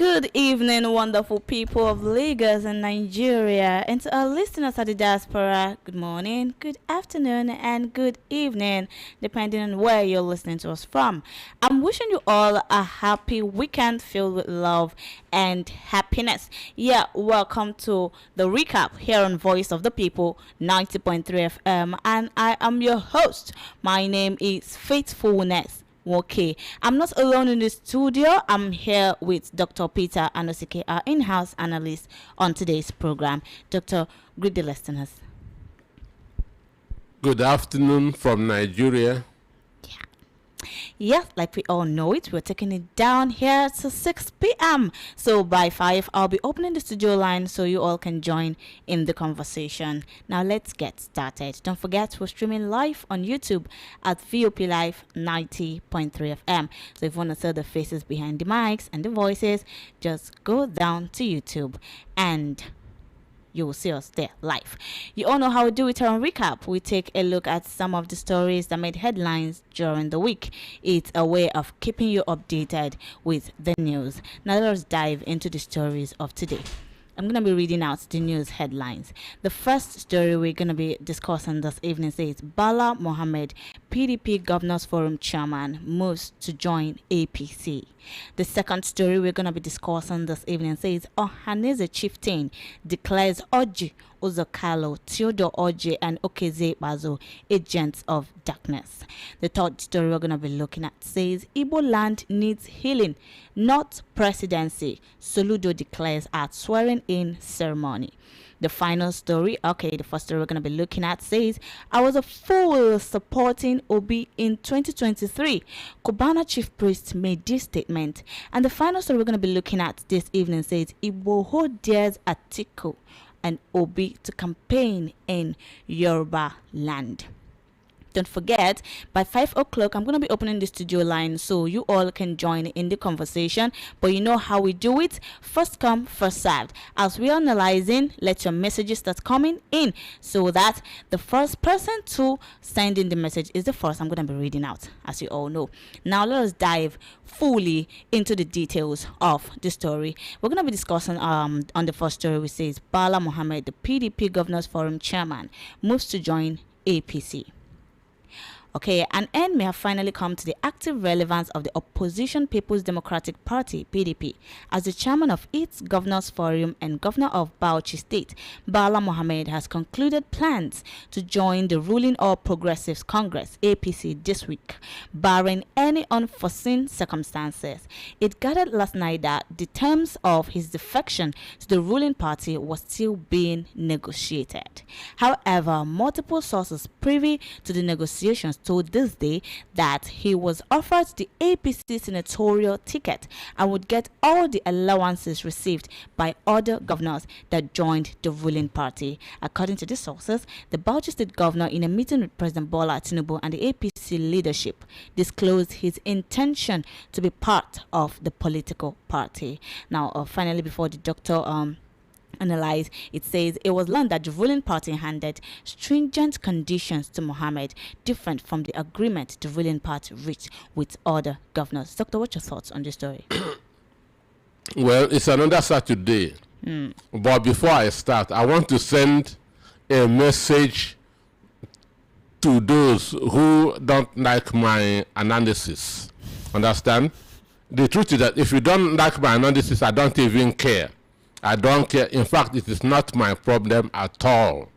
Good evening, wonderful people of Lagos and Nigeria, and to our listeners at the diaspora, good morning, good afternoon, and good evening, depending on where you're listening to us from. I'm wishing you all a happy weekend filled with love and happiness. Yeah, welcome to the recap here on Voice of the People 90.3 FM, and I am your host. My name is Faithfulness. Okay, I'm not alone in the studio. I'm here with Dr. Peter Anosike, our in-house analyst on today's program. Doctor, greet the listeners. Good afternoon from Nigeria. Yes, like we all know it, we're taking it down here to 6 p.m. So by 5, I'll be opening the studio line so you all can join in the conversation. Now let's get started. Don't forget, we're streaming live on YouTube at VOP Live 90.3 FM. So if you want to see the faces behind the mics and the voices, just go down to YouTube and you will see us there live. You all know how we do it on Recap. We take a look at some of the stories that made headlines during the week. It's a way of keeping you updated with the news. Now let us dive into the stories of today. I'm going to be reading out the news headlines. The first story we're going to be discussing this evening says Bala Mohammed, PDP Governors Forum Chairman, moves to join APC. The second story we're going to be discussing this evening says Ohaneze Chieftain declares Oji Ozokalo, Theodore Oji, and Okeze Bazo agents of darkness. The third story we're going to be looking at says Igbo land needs healing, not presidency, Soludo declares at swearing-in ceremony. The final story, the first story we're going to be looking at says, I was a fool supporting Obi in 2023. Cubana chief priest made this statement. And the final story we're going to be looking at this evening says, Igboho dares Atiku and Obi to campaign in Yoruba land. Don't forget, by 5 o'clock, I'm going to be opening the studio line so you all can join in the conversation. But you know how we do it. First come, first served. As we're analyzing, let your messages start coming in so that the first person to send in the message is the first I'm going to be reading out, as you all know. Now, let us dive fully into the details of the story. We're going to be discussing on the first story, which says Bala Mohammed, the PDP Governors Forum Chairman, moves to join APC. Okay, an end may have finally come to the active relevance of the opposition People's Democratic Party, PDP, as the chairman of its Governors Forum and governor of Bauchi State, Bala Mohammed, has concluded plans to join the ruling All Progressives Congress, APC, this week, barring any unforeseen circumstances. It gathered last night that the terms of his defection to the ruling party was still being negotiated. However, multiple sources privy to the negotiations told this day that he was offered the APC senatorial ticket and would get all the allowances received by other governors that joined the ruling party. According to the sources, the Bauchi State governor, in a meeting with President Bola Tinubu and the APC leadership, disclosed his intention to be part of the political party. Now, finally, before the doctor analyze, it says it was learned that the ruling party handed stringent conditions to Mohammed, different from the agreement the ruling party reached with other governors. Doctor, what's your thoughts on this story? Well, it's another Saturday. But before I start, I want to send a message to those who don't like my analysis. Understand? The truth is that if you don't like my analysis, I don't even care. I don't care. In fact, it is not my problem at all.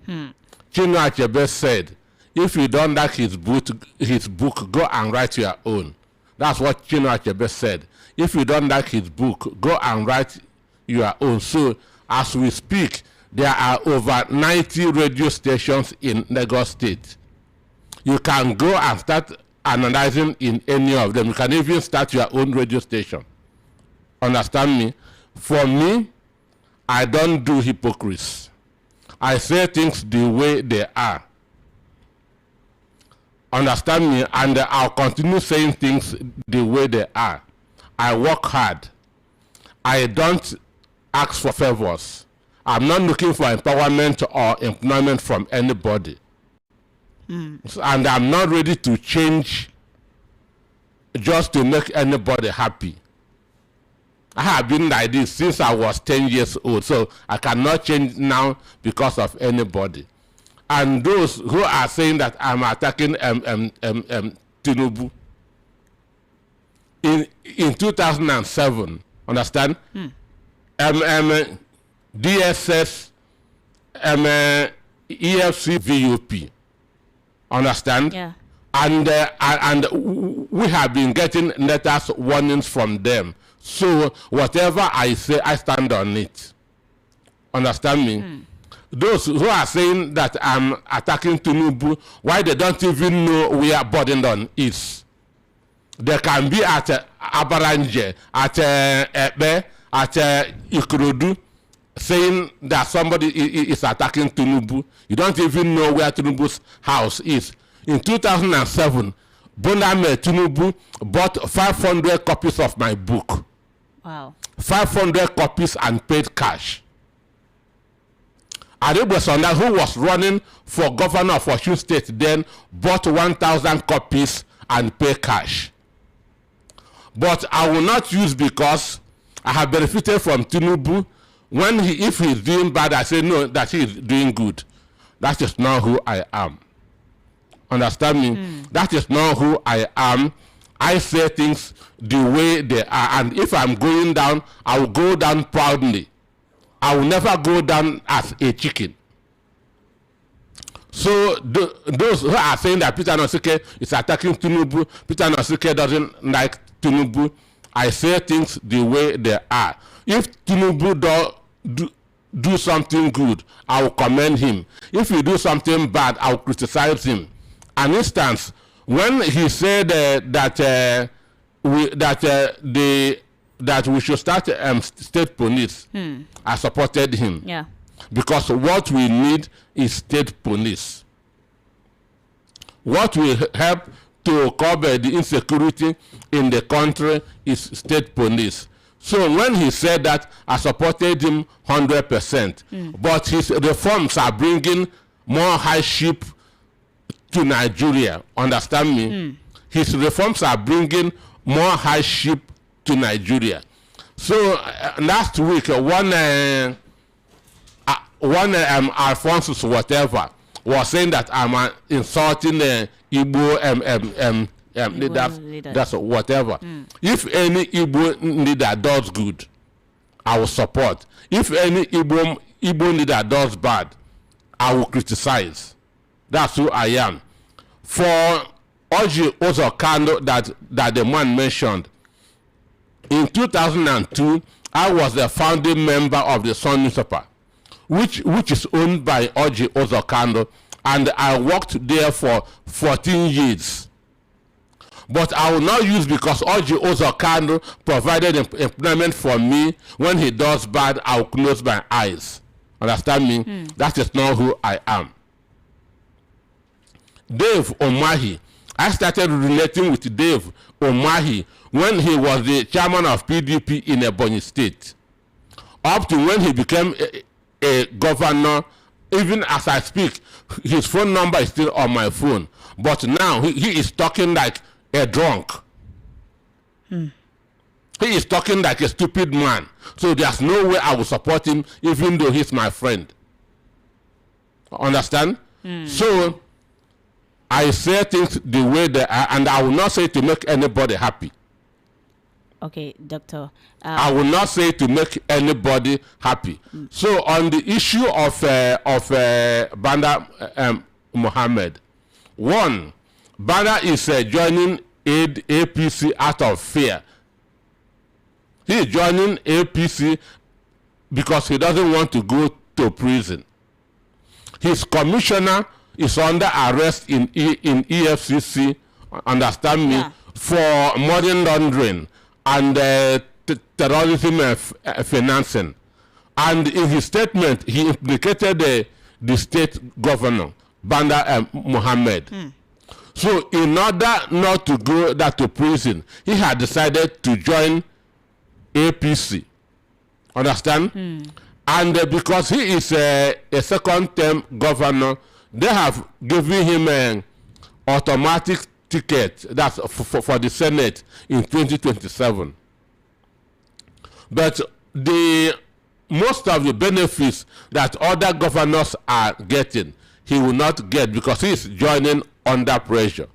Chinua Achebe said, if you don't like his book, go and write your own. That's what Chinua Achebe said. If you don't like his book, go and write your own. So, as we speak, there are over 90 radio stations in Lagos State. You can go and start analyzing in any of them. You can even start your own radio station. Understand me? For me, I don't do hypocrisy. I say things the way they are. Understand me? And I'll continue saying things the way they are. I work hard. I don't ask for favors. I'm not looking for empowerment or employment from anybody. And I'm not ready to change just to make anybody happy. I have been like this since I was 10 years old, so I cannot change now because of anybody. And those who are saying that I'm attacking Tinubu, in 2007, understand? DSS, EFC, VUP, understand? Yeah. And we have been getting letters, warnings from them. So whatever I say, I stand on it. Understand me? Those who are saying that I'm attacking Tinubu, why they don't even know we are burdened on is. They can be at Abaranje, at Ebe, at Ikorodu, saying that somebody is attacking Tinubu. You don't even know where Tinubu's house is. In 2007, Boname Tinubu bought 500 copies of my book. Wow. 500 copies and paid cash. Adebwesonda, who was running for governor of Osun State then, bought 1,000 copies and paid cash. But I will not use because I have benefited from Tinubu. If he is doing bad, I say no, that he is doing good. That is not who I am. Understand me? That is not who I am. I say things the way they are. And if I'm going down, I will go down proudly. I will never go down as a chicken. So those who are saying that Peter Nosike is attacking Tinubu, Peter Nosike doesn't like Tinubu, I say things the way they are. If Tinubu do something good, I will commend him. If he do something bad, I will criticize him. An instance, when he said that we should start state police, I supported him. Yeah. Because what we need is state police. What will help to cover the insecurity in the country is state police. So when he said that, I supported him 100%. But his reforms are bringing more hardship to Nigeria. Understand me? His reforms are bringing more hardship to Nigeria. So last week, one Alphonsus whatever was saying that I'm insulting Igbo leaders. That's whatever. If any Igbo leader does good, I will support. If any Igbo leader does bad, I will criticize. That's who I am. For Oji Ozokando that the man mentioned, in 2002, I was the founding member of the Sun newspaper, which is owned by Oji Ozokando, and I worked there for 14 years. But I will not use because Oji Ozokando provided employment for me. When he does bad, I will close my eyes. Understand me? That is not who I am. Dave Omahi. I started relating with Dave Omahi when he was the chairman of PDP in Ebonyi State. Up to when he became a governor, even as I speak, his phone number is still on my phone. But now he is talking like a drunk. He is talking like a stupid man. So there's no way I will support him, even though he's my friend. Understand? So I say things the way they are, and I will not say to make anybody happy. Okay, Doctor. I will not say to make anybody happy. So on the issue of Banda Mohammed, one, Banda is joining APC out of fear. He is joining APC because he doesn't want to go to prison. His commissioner is under arrest in EFCC, understand me, Yeah. for money laundering and terrorism financing. And in his statement, he implicated the state governor, Banda Mohammed. So in order not to go to prison, he had decided to join APC. Understand? And because he is a second-term governor, they have given him an automatic ticket that's for the Senate in 2027. But the most of the benefits that other governors are getting, he will not get because he is joining under pressure.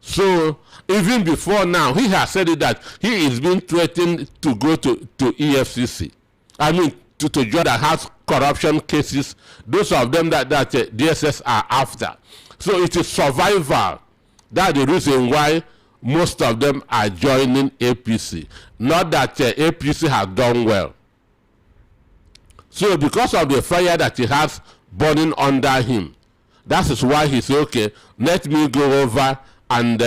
So even before now, he has said it that he is being threatened to go to EFCC. I mean, to join that has corruption cases, those of them that DSS are after. So it is survival. That's the reason why most of them are joining APC. Not that APC has done well. So because of the fire that he has burning under him, that is why he said, okay, let me go over and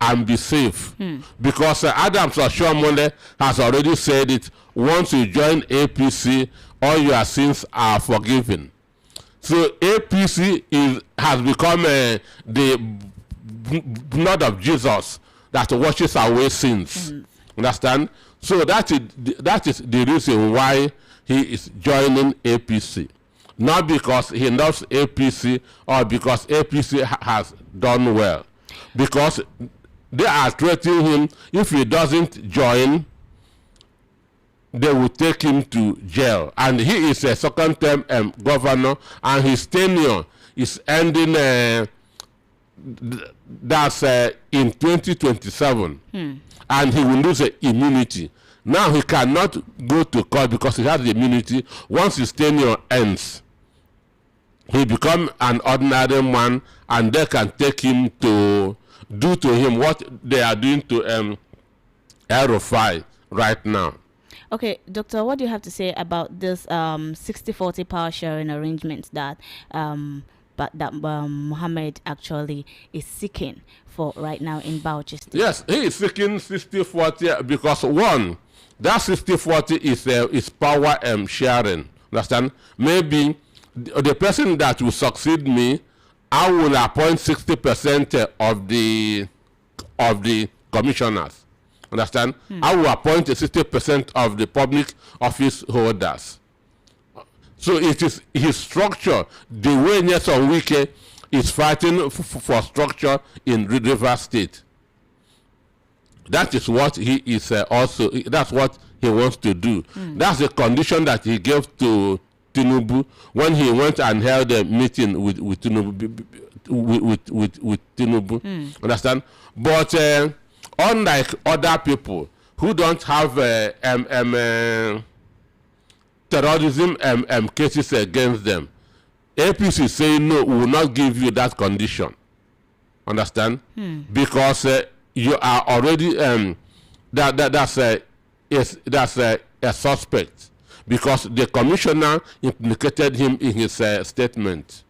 and be safe. Because Adams Oshomole has already said it, once you join APC, all your sins are forgiven. So APC has become the blood of Jesus that washes away sins. Understand? So that is the reason why he is joining APC. Not because he loves APC or because APC has done well. Because they are threatening him, if he doesn't join, they will take him to jail. And he is a second-term governor, and his tenure is ending, that's in 2027. And he will lose immunity. Now he cannot go to court because he has the immunity. Once his tenure ends, he become an ordinary man, and they can take him to do to him what they are doing to Aerofy right now. Okay, Doctor, what do you have to say about this 60-40 power sharing arrangement that Mohammed actually is seeking for right now in Bauchi State? Yes, he is seeking 60-40 because one, that 60-40 is power sharing. Understand? Maybe the person that will succeed me, I will appoint 60% of the commissioners. Understand? I will appoint 60% of the public office holders. So it is his structure. The way Nyesom Wike is fighting for structure in River State. That is what he is also. That's what he wants to do. That's the condition that he gave to Tinubu when he went and held a meeting with Tinubu. With Tinubu, understand? But unlike other people who don't have terrorism cases against them, APC is saying no, we will not give you that condition. Understand? Because you are already that's a suspect. Because the commissioner implicated him in his statement.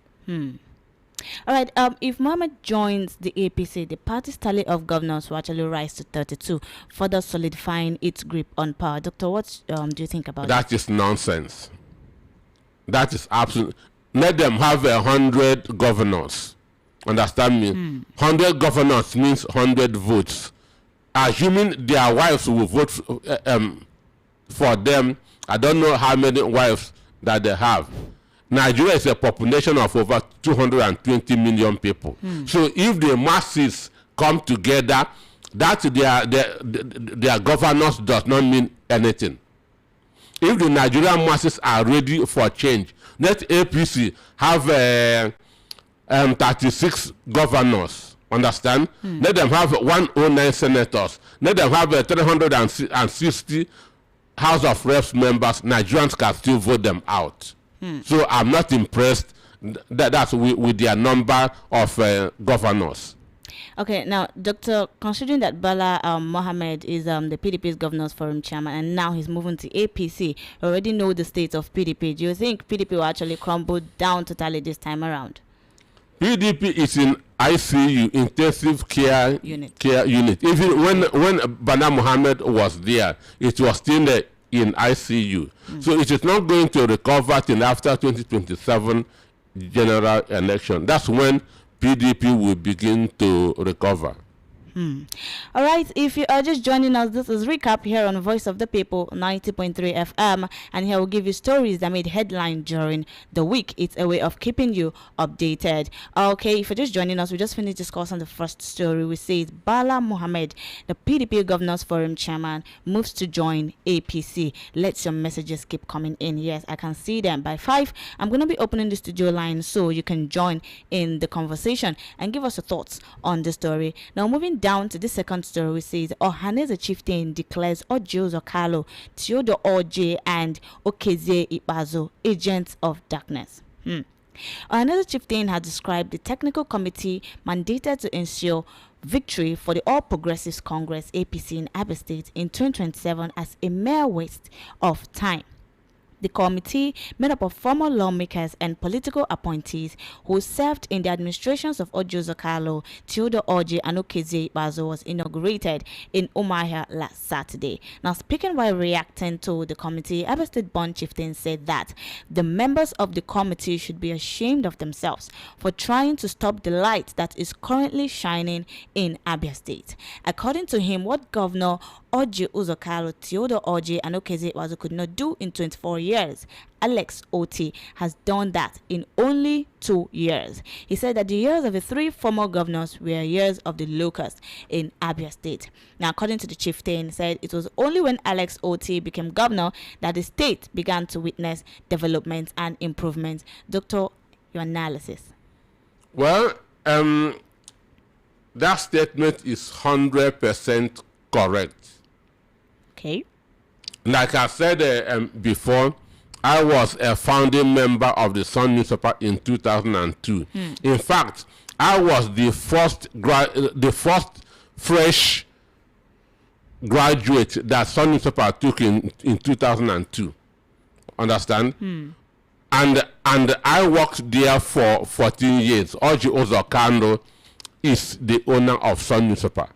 All right. If Mohammed joins the APC, the party's tally of governors will actually rise to 32, further solidifying its grip on power. Doctor, what do you think about that? That is nonsense. That is absolute. Let them have 100 governors. Understand me? 100 governors means 100 votes. Assuming their wives will vote for them, I don't know how many wives that they have. Nigeria is a population of over 220 million people. So if the masses come together, that their governance does not mean anything. If the Nigerian masses are ready for change, let APC have 36 governors. Understand? Let them have 109 senators. Let them have 360 House of Reps members. Nigerians can still vote them out. So I'm not impressed that's with their number of governors. Okay, now, Doctor, considering that Bala Mohammed is the PDP's Governors Forum chairman, and now he's moving to APC, already know the state of PDP. Do you think PDP will actually crumble down totally this time around? PDP is in ICU, intensive care unit. Even when Bala Mohammed was there, it was still in ICU. So it is not going to recover till after 2027 general election. That's when PDP will begin to recover. All right, if you are just joining us, this is Recap here on Voice of the People 90.3 FM, and here we'll give you stories that made headline during the week. It's a way of keeping you updated. Okay, if you're just joining us, we just finished discussing the first story. We say it's Bala Mohammed, the PDP Governors Forum chairman, moves to join APC. Let your messages keep coming in. Yes, I can see them. By 5, I'm going to be opening the studio line so you can join in the conversation and give us your thoughts on the story. Now, moving down to the second story, we say Ohaneze chieftain declares Ojo Zokalo, Theodore Oje, and Okeze Ibazo agents of darkness. Another chieftain had described the technical committee mandated to ensure victory for the All Progressives Congress APC in Abia State in 2027 as a mere waste of time. The committee, made up of former lawmakers and political appointees who served in the administrations of Ojo Zokalo, Theodore Oji, and Okeze Bazo, was inaugurated in Umuahia last Saturday. Now, speaking while reacting to the committee, Abia State Bond Chieftain said that the members of the committee should be ashamed of themselves for trying to stop the light that is currently shining in Abia State. According to him, what Governor Oji Uzokalo, Theodore Oji, and Okeze Bazo could not do in 24 years, Alex Oti has done that in only 2 years. He said that the years of the 3 former governors were years of the locust in Abia State. Now, according to the chieftain, he said it was only when Alex Oti became governor that the state began to witness development and improvement. Doctor, your analysis. Well, that statement is 100% correct. Okay. Like I said before, I was a founding member of the Sun newspaper in 2002. In fact, I was the first fresh graduate that Sun newspaper took in 2002. Understand? And I worked there for 14 years. Oji Ozokando is the owner of Sun newspaper.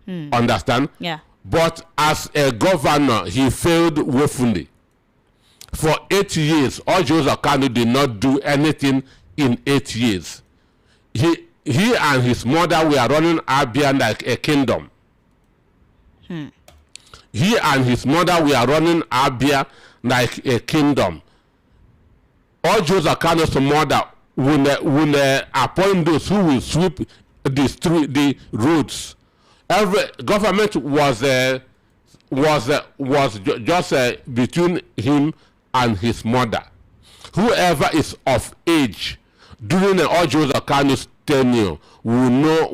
Understand? Yeah. But as a governor, he failed woefully. For 8 years, Ojo Zakano did not do anything in 8 years. He and his mother were running Abia like a kingdom. He and his mother were running Abia like a kingdom. Ojo Zakano's mother will appoint those who will sweep the roads. Every government was just between him and his mother. Whoever is of age during the Ojo Zakano's tenure will know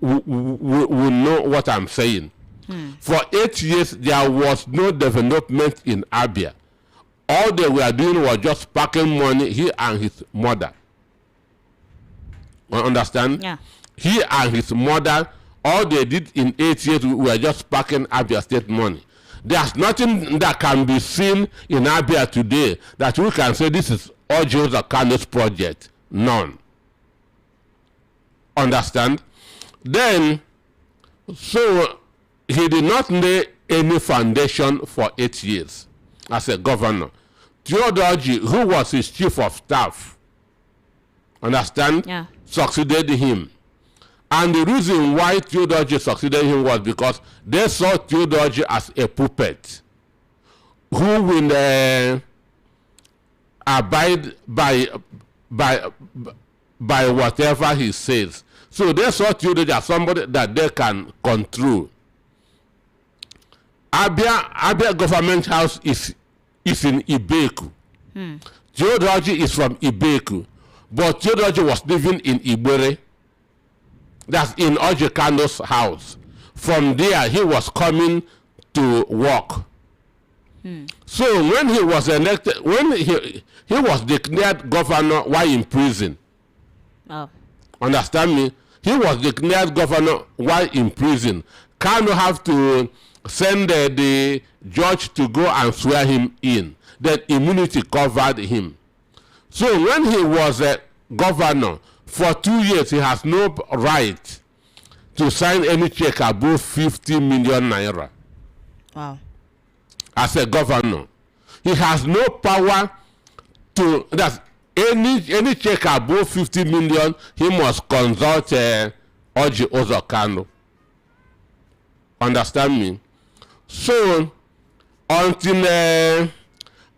will know what I'm saying. For 8 years, there was no development in Abia. All they were doing was just packing money, he and his mother. You understand? Yeah. He and his mother, all they did in 8 years were just packing Abia State money. There's nothing that can be seen in Abia today that we can say this is Ojo Zakano's project. None. Understand? Then, so he did not lay any foundation for 8 years as a governor. Theodore Oji, who was his chief of staff, understand? Yeah. Succeeded him. And the reason why Theodore Oji succeeded him was because they saw Theodore Oji as a puppet who will abide by whatever he says. So they saw Theodore Oji as somebody that they can control. Abia Government House is in Ibeku. Theodore Oji is from Ibeku, but Theodore Oji was living in Ibere. That's in Oji Kando's house. From there, he was coming to work. So when he was elected, when he was declared governor while in prison. Oh. Understand me? He was declared governor while in prison. Kano have to send the judge to go and swear him in. That immunity covered him. So when he was a governor, for 2 years, he has no right to sign any check above 50 million naira. Wow. As a governor, he has no power to. That's any check above 50 million. He must consult Orji Ozokano. Understand me? So until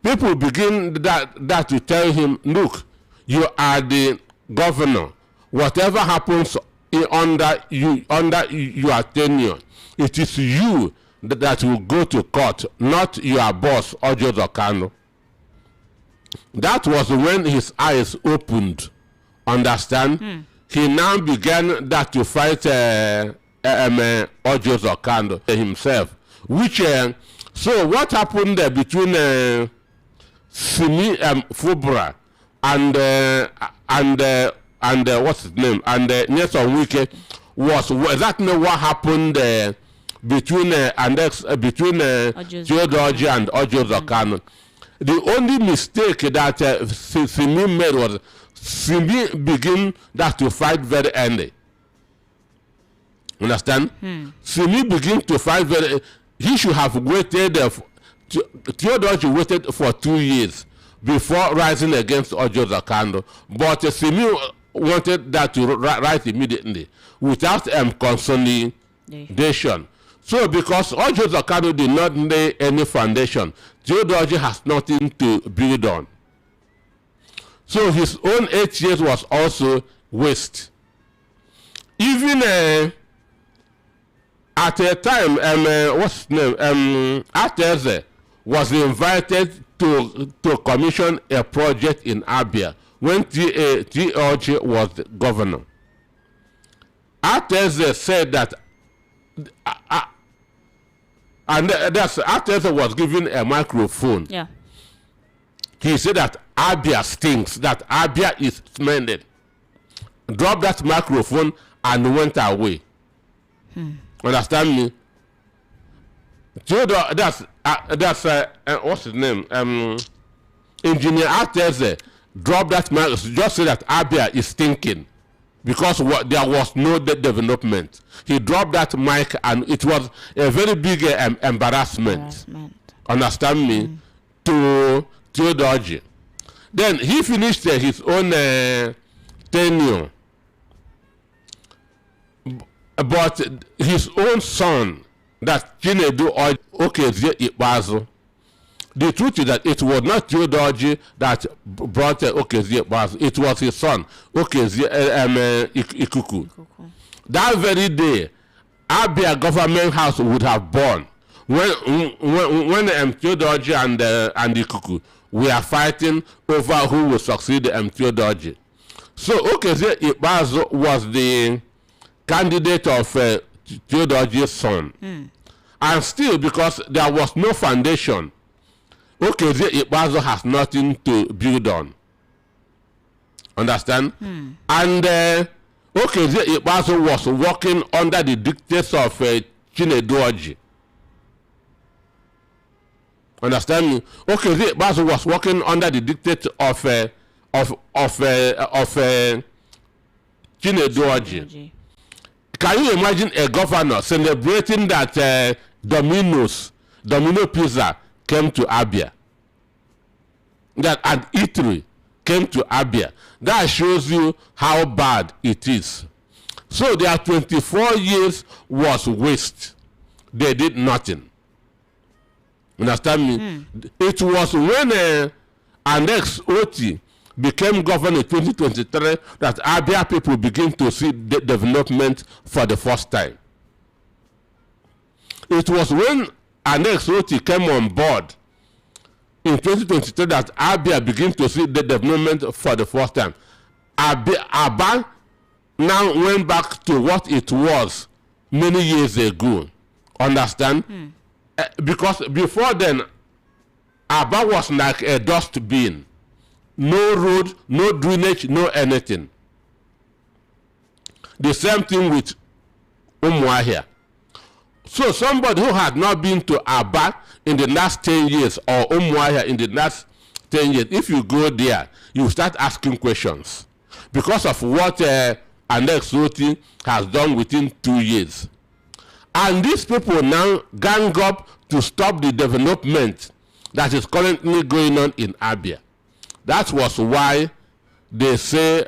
people begin that to tell him, look, you are the governor. Whatever happens under your tenure, it is you that will go to court, not your boss, Orji Ozokano. That was when his eyes opened. Understand? He now began that to fight Orji Ozokano himself. Which so what happened between Simi Fubra and what's his name and Nyesom Wike was exactly what happened between Theodoji and Orji Ozokano. The only mistake that Simi made was Simi begin that to fight very early. Understand? Simi begin to fight very. He should have waited. Theodoji waited for 2 years before rising against Orji Ozokano, but Simi wanted that to rise immediately without consolidation. So because Orji Ozokano did not lay any foundation, Theodoji has nothing to build on. So his own 8 years was also waste. Even at a time, what's his name? Ateze was invited to commission a project in Abia when Orji was the governor. Ateze said that, and Ateze was given a microphone. Yeah. He said that Abia stinks, that Abia is smelling. Dropped that microphone and went away. Understand me? That's what's his name? Engineer Ateze dropped that microphone, just say that Abia is stinking because there was no development. He dropped that mic and it was a very big embarrassment. Understand me? To Theodoji. Then he finished his own tenure. But his own son, that Chinedu Okezie Ikpeazu, the truth is that it was not Theodoji that brought Okezie Ikpeazu. It was his son, Okezie Ikuku. That very day, Abia government house would have burned when Theodoji and Ikuku were fighting over who will succeed Theodoji. So Okezie Ikpeazu was the candidate of Theodoji's son. And still, because there was no foundation, Okezie Ikpeazu has nothing to build on. Understand? And Okezie Ikpeazu was working under the dictates of Chinedu Orji. Understand me? Okezie Ikpeazu was working under the dictates of Chinedu Orji. Can you imagine a governor celebrating that Domino Pizza came to Abia? That an eatery came to Abia. That shows you how bad it is. So their 24 years was waste. They did nothing. Understand me? It was when an ex-OT became governor in 2023 that Abia people begin to see the development for the first time. It was when an ex-OT came on board in 2023 that Abia began to see the development for the first time. Aba now went back to what it was many years ago. Understand? Because before then, Aba was like a dust bin. No road, no drainage, no anything. The same thing with Umuahia. So somebody who had not been to Aba in the last 10 years or Umuahia in the last 10 years, if you go there, you start asking questions because of what an ex-OT has done within 2 years. And these people now gang up to stop the development that is currently going on in Abia. That was why they say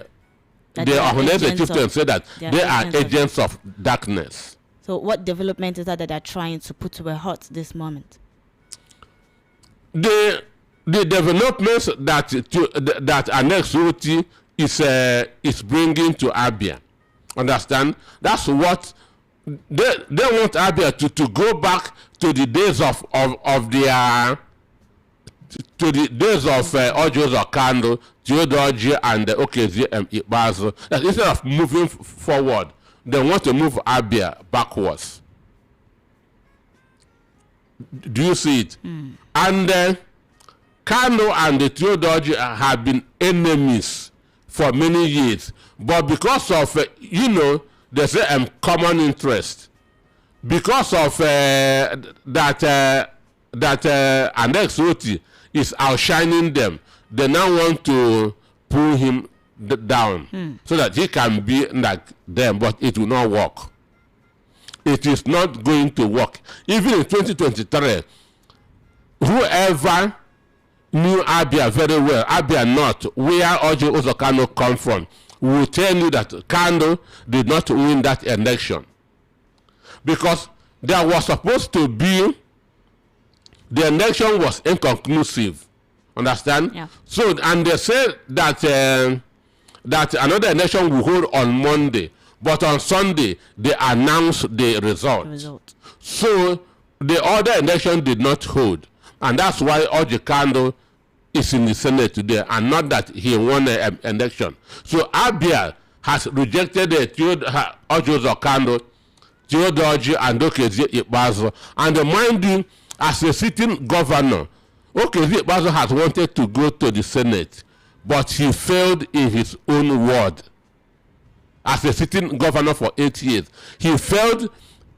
That The they are Ohuneze agents chieftain of said that they are they are agents of. agents of darkness. So what development is that they're trying to put to a halt this moment? The developments that Annex Oti is bringing to Abia, understand? That's what they want Abia to go back to the days of their to the days of Ojos Okando, Theodoji, and Okezi Ikpeazu. That instead of moving forward, they want to move Abia backwards. Do you see it? And Kano and the Theodoji have been enemies for many years, but because of they say common interest, because of that Annex Oti is outshining them, they now want to pull him down so that he can be like them, but it will not work. It is not going to work. Even in 2023, whoever knew Abia very well, Abia North, where Ojo Ozokano come from, will tell you that Kano did not win that election. Because there was supposed to be, the election was inconclusive. Understand? Yeah. So, and they said that that another election will hold on Monday, but on Sunday they announced the result. So the other election did not hold, and that's why Oji Kando is in the Senate today, and not that he won an election. So Abia has rejected the Ojo Zokando, Theodoji, and Okezi Ikpeazu. And mind you, as a sitting governor, Okezi Ikpeazu has wanted to go to the Senate, but he failed in his own word. As a sitting governor for 8 years, he failed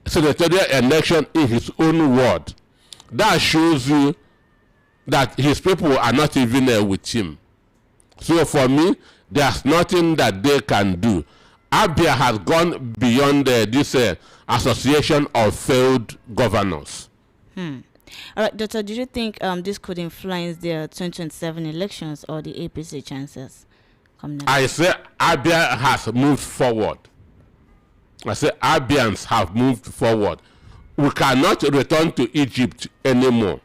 senatorial election in his own word. That shows you that his people are not even with him. So for me, there's nothing that they can do. Abia has gone beyond this association of failed governors. All right, Doctor, do you think this could influence the 2027 elections or the APC chances? I say Abia has moved forward. I say Abians have moved forward. We cannot return to Egypt anymore.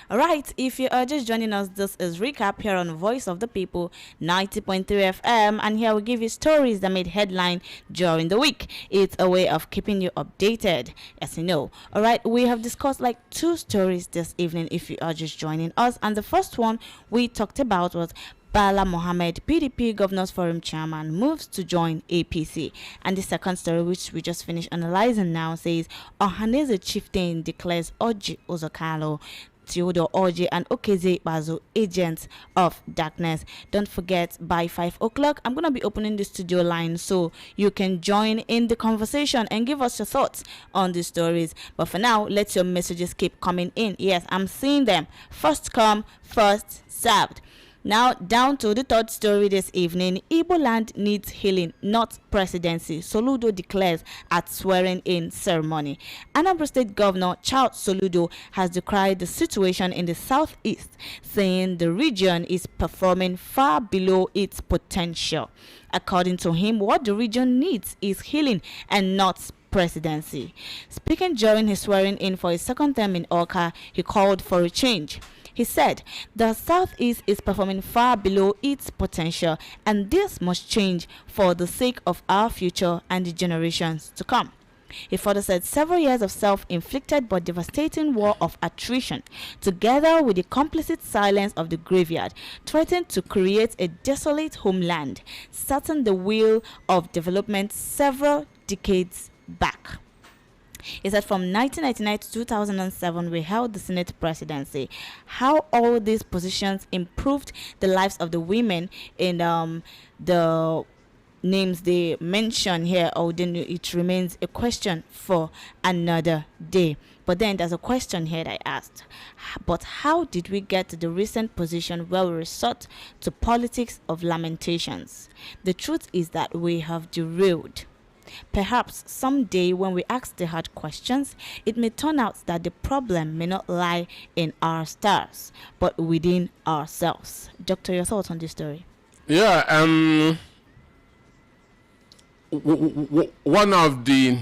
All right, if you are just joining us, this is Recap here on Voice of the People 90.3 FM, and here we give you stories that made headline during the week. It's a way of keeping you updated, as you know. All right, we have discussed like 2 stories this evening if you are just joining us, and the first one we talked about was Bala Mohammed, PDP Governors Forum Chairman, moves to join APC. And the second story, which we just finished analyzing now, says Ohuneze Chieftain declares Oji Ozokalo, Theodore Oji, and Okeze Ikpeazu agents of darkness. Don't forget, by 5 o'clock, I'm going to be opening the studio line so you can join in the conversation and give us your thoughts on the stories. But for now, let your messages keep coming in. Yes, I'm seeing them. First come, first served. Now, down to the third story this evening. Igbo land needs healing, not presidency, Soludo declares at swearing-in ceremony. Anambra State Governor Charles Soludo has decried the situation in the southeast, saying the region is performing far below its potential. According to him, what the region needs is healing and not presidency. Speaking during his swearing-in for his second term in Oka, he called for a change. He said, the Southeast is performing far below its potential, and this must change for the sake of our future and the generations to come. He further said several years of self-inflicted but devastating war of attrition, together with the complicit silence of the graveyard, threatened to create a desolate homeland, starting the wheel of development several decades back. He said from 1999 to 2007, we held the Senate presidency. How all these positions improved the lives of the women in the names they mention here, or then it remains a question for another day. But then there's a question here that I asked. But how did we get to the recent position where we resort to politics of lamentations? The truth is that we have derailed. Perhaps someday when we ask the hard questions, it may turn out that the problem may not lie in our stars, but within ourselves. Doctor, your thoughts on this story? Yeah, one of the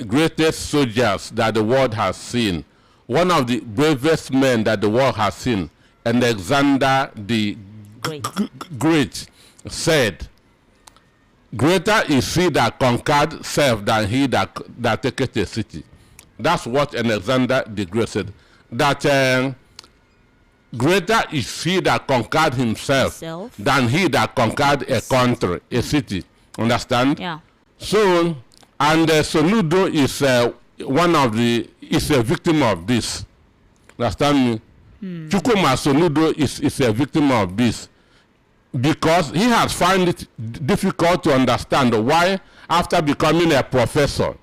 greatest soldiers that the world has seen, one of the bravest men that the world has seen, Alexander the Great said, "Greater is he that conquered self than he that taketh a city." That's what Alexander the Great said. That greater is he that conquered himself than he that conquered a country, a city. Understand? Yeah. So, and Soludo is is a victim of this. Understand me? Chukuma Soludo is a victim of this because he has found it difficult to understand why, after becoming a professor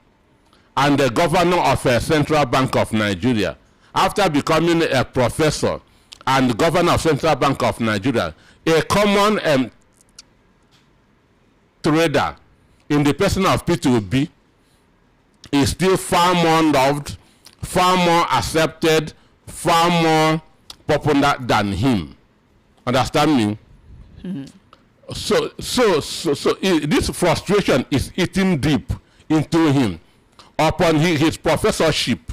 and the governor of a Central Bank of Nigeria, after becoming a professor and governor of Central Bank of Nigeria, a common trader in the person of P2B is still far more loved, far more accepted, far more popular than him. Understand me? So this frustration is eating deep into him. Upon his professorship,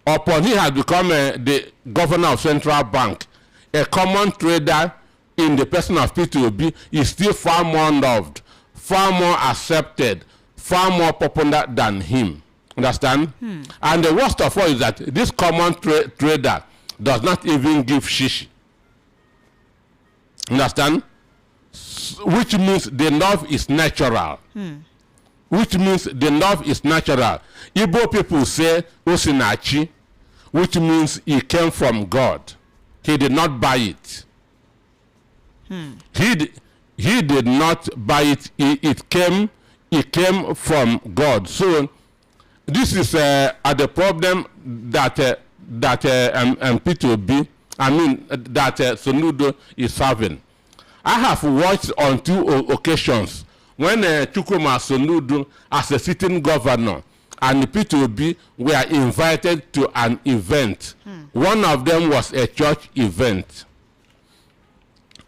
upon he has become the governor of Central Bank, a common trader in the person of P2B is still far more loved, far more accepted, far more popular than him. Understand? And the worst of all is that this common trader does not even give shishi. Understand? Which means the love is natural. Which means the love is natural. Igbo people say Osinachi, which means he came from God. He did not buy it. He did not buy it. It came from God. So this is the problem that P2B, I mean that Soludo is having. I have watched on 2 occasions when Chukwuma Soludo, as a sitting governor, and P2B were invited to an event. One of them was a church event.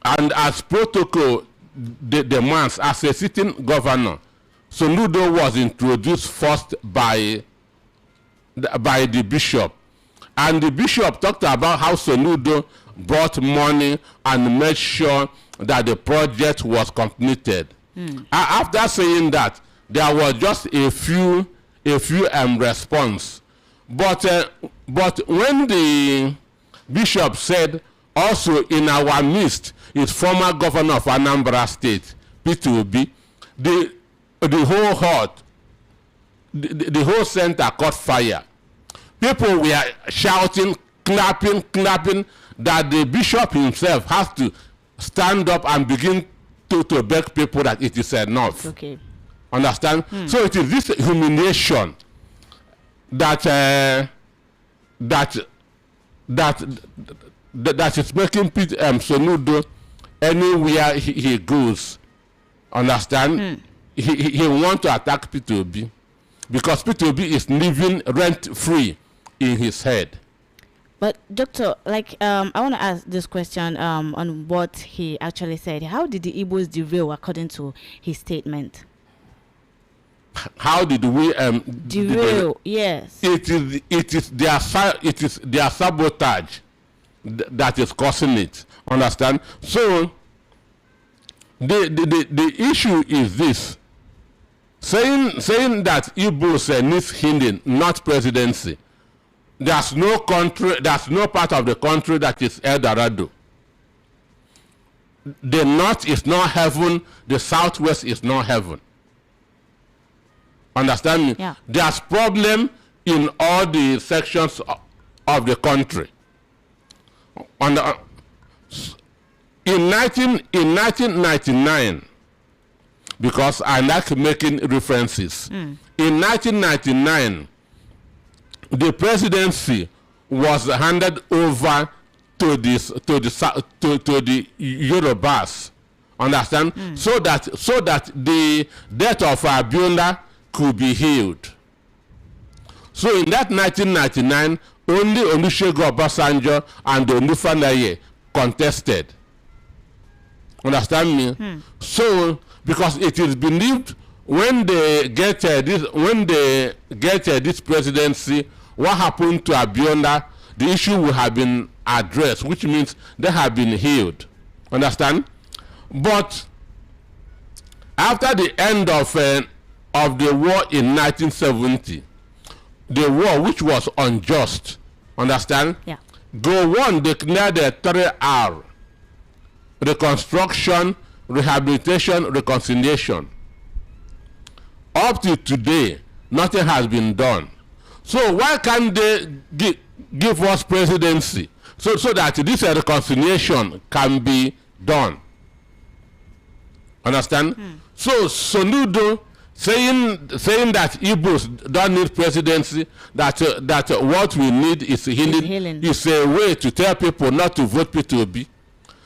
And as protocol demands, as a sitting governor, Soludo was introduced first by the bishop. And the bishop talked about how Soludo brought money and made sure that the project was completed. After saying that, there was just a few response. But when the bishop said, also in our midst is former governor of Anambra State, P2B, the whole hut, the whole center caught fire. People were shouting, clapping, that the bishop himself has to stand up and begin to beg people that it is enough. Okay. Understand? So it is this humiliation that is making Soludo anywhere he goes. Understand? He want to attack P2B because P2B is living rent free in his head. But doctor, like I want to ask this question on what he actually said. How did the Igbos derail according to his statement? How did we derail? Yes. It is their sabotage that is causing it. Understand? So the issue is this: saying that Igbos needs healing, not presidency. There's no country, there's no part of the country that is El Dorado. The north is not heaven, the southwest is not heaven. Understand me? Yeah. There's problem in all the sections of the country. In 1999, because I like making references, in 1999, the presidency was handed over to the Yorubas. Understand? So that the death of Abiola could be healed. So in that 1999, only Olusegun Obasanjo and Olufalaye contested. Understand me? So because it is believed when they get this presidency, what happened to Abiola, the issue will have been addressed, which means they have been healed. Understand? But after the end of the war in 1970, the war which was unjust, understand? Yeah. Go1 declared the 3R: reconstruction, rehabilitation, reconciliation. Up to today, nothing has been done. So why can't they give us presidency so that this reconciliation can be done? Understand? So Soludo saying that Igbos don't need presidency, that what we need is healing, is a way to tell people not to vote P2B.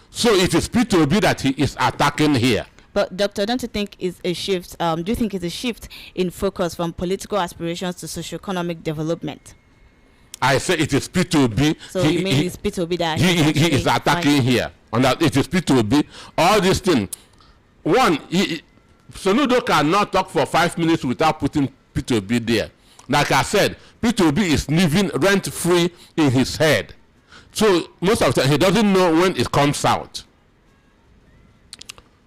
So it is P2B that he is attacking here. But doctor, don't you think it's a shift? Do you think it's a shift in focus from political aspirations to socio-economic development? I say it is P2B. So you mean it's P2B that he is attacking here? On that, it is P2B. All these things. One, Soludo cannot talk for 5 minutes without putting P2B there. Like I said, P2B is living rent-free in his head. So most of the time, he doesn't know when it comes out.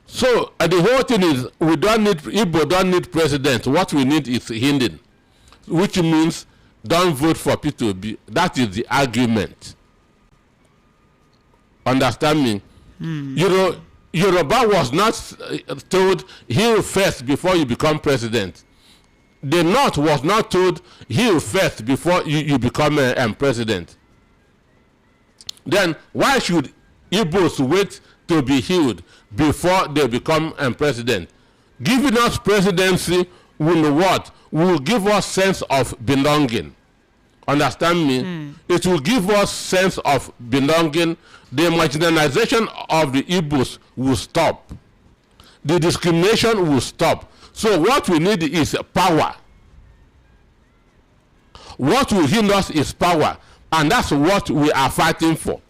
So the whole thing is, Igbo don't need president. What we need is healing, which means don't vote for P2B. That is the argument. Understand me? Yoruba was not told heal first before you become president. The North was not told heal first before you become president. Then why should Igbos wait to be healed before they become president? Giving us presidency will what? Will give us sense of belonging. Understand me? It will give us sense of belonging. The marginalization of the Igbos will stop. The discrimination will stop. So what we need is power. What will heal us is power. And that's what we are fighting for.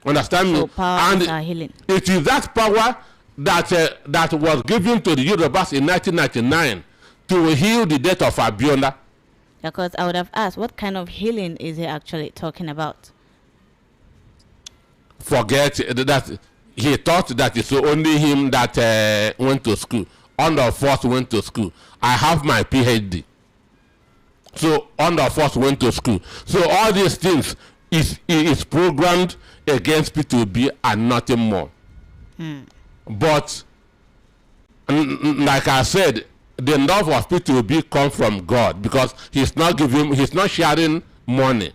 Understand me? So power and is our healing. It is that power that was given to the Yorubas in 1999 to heal the death of Abiola. Because I would have asked, what kind of healing is he actually talking about? Forget that he thought that it's only him that went to school. All of us went to school. I have my PhD. So all of us went to school. So all these things is programmed against P2B and nothing more. But like I said, the love of P2B comes from God, because he's not sharing money.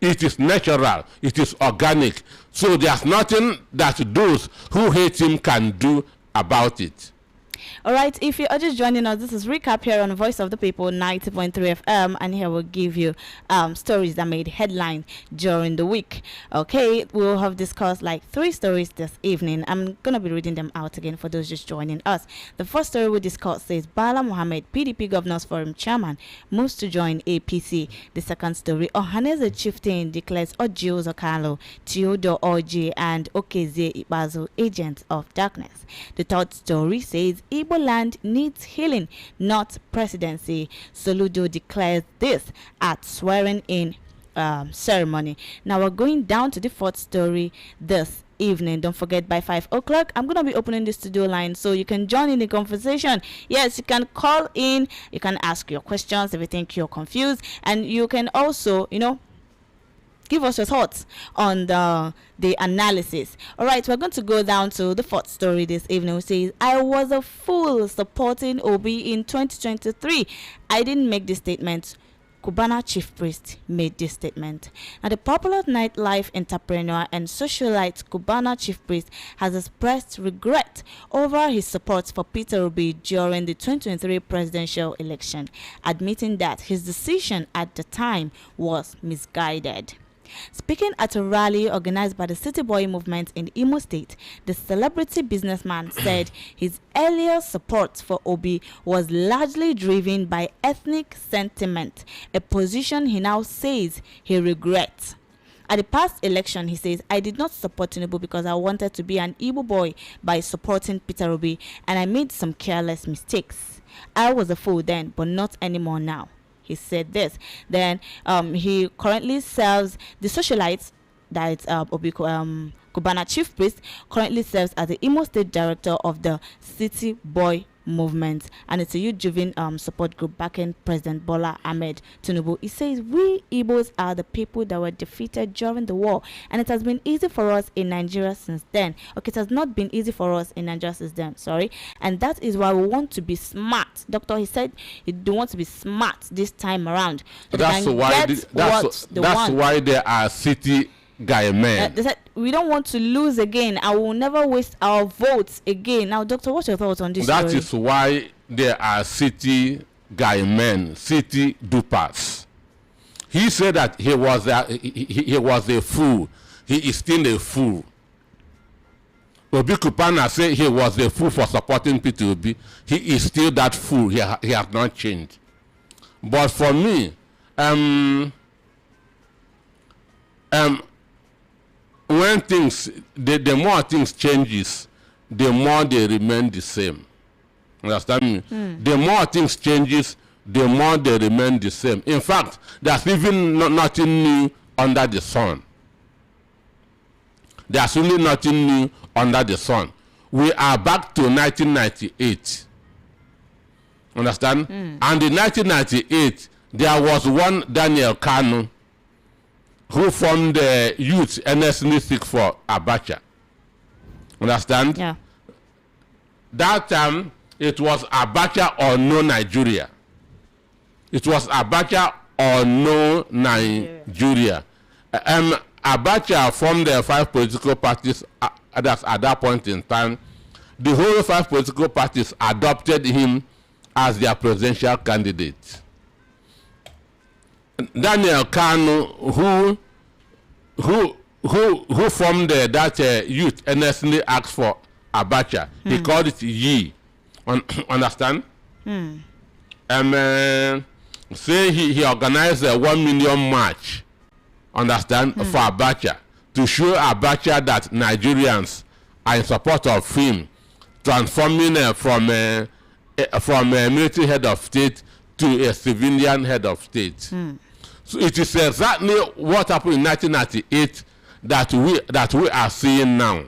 It is natural, it is organic. So there's nothing that those who hate him can do about it. All right, if you are just joining us, this is Recap here on Voice of the People 90.3 FM, and here we'll give you stories that made headline during the week. Okay, we'll have discussed like 3 stories this evening. I'm going to be reading them out again for those just joining us. The first story we discussed says Bala Mohammed, PDP Governors Forum Chairman, moves to join APC. The second story, Ohaneze Chieftain declares Ojio Zokalo, Theodore Oji, and Okeze Ibazo agents of darkness. The third story says Igbo land needs healing, not presidency. Soludo declares this at swearing in ceremony. Now we're going down to the fourth story this evening. Don't forget, by 5 o'clock I'm gonna be opening the studio line so you can join in the conversation. Yes, you can call in, you can ask your questions if you think you're confused, and you can also, give us your thoughts on the analysis. All right, we're going to go down to the fourth story this evening, which says, I was a fool supporting Obi in 2023. I didn't make this statement. Cubana chief priest made this statement. Now, the popular nightlife entrepreneur and socialite Cubana chief priest has expressed regret over his support for Peter Obi during the 2023 presidential election, admitting that his decision at the time was misguided. Speaking at a rally organized by the City Boy movement in Imo State, the celebrity businessman said his earlier support for Obi was largely driven by ethnic sentiment, a position he now says he regrets. At the past election, he says, I did not support Tinubu because I wanted to be an Igbo boy by supporting Peter Obi, and I made some careless mistakes. I was a fool then, but not anymore now. He said this. Then he currently serves the socialites, that is Cubana chief priest, currently serves as the Imo State director of the City Boy movement, and it's a youth-driven support group backing President Bola Ahmed Tinubu. He says, we Igbos are the people that were defeated during the war, and it has been easy for us in Nigeria since then. Okay, it has not been easy for us in Nigeria since then, sorry, and that is why we want to be smart. Doctor, he said he don't want to be smart this time around. So that's why there are city guy men. They said we don't want to lose again. I will never waste our votes again. Now, Doctor, what's your thoughts on this? That is why there are city guy men, city dupers. He said that he was a fool. He is still a fool. Obi Cubana said he was a fool for supporting Peter Obi. He is still that fool. He has not changed. But for me, when things, the more things changes, the more they remain the same. Understand me? The more things changes, the more they remain the same. In fact, there's even nothing new under the sun. There's really nothing new under the sun. We are back to 1998. Understand? And in 1998, there was one Daniel Kanu who formed the youth NSNISIC for Abacha. Understand? Yeah. That time, it was Abacha or no Nigeria. It was Abacha or no Nigeria. Abacha formed the 5 political parties at that point in time. The whole 5 political parties adopted him as their presidential candidate. Daniel Kanu, who formed that youth NSNI asked for Abacha. He called it Yi. Understand? Say he organized a 1 million march. Understand? For Abacha, to show Abacha that Nigerians are in support of him, transforming from a military head of state to a civilian head of state. So it is exactly what happened in 1998 that we are seeing now.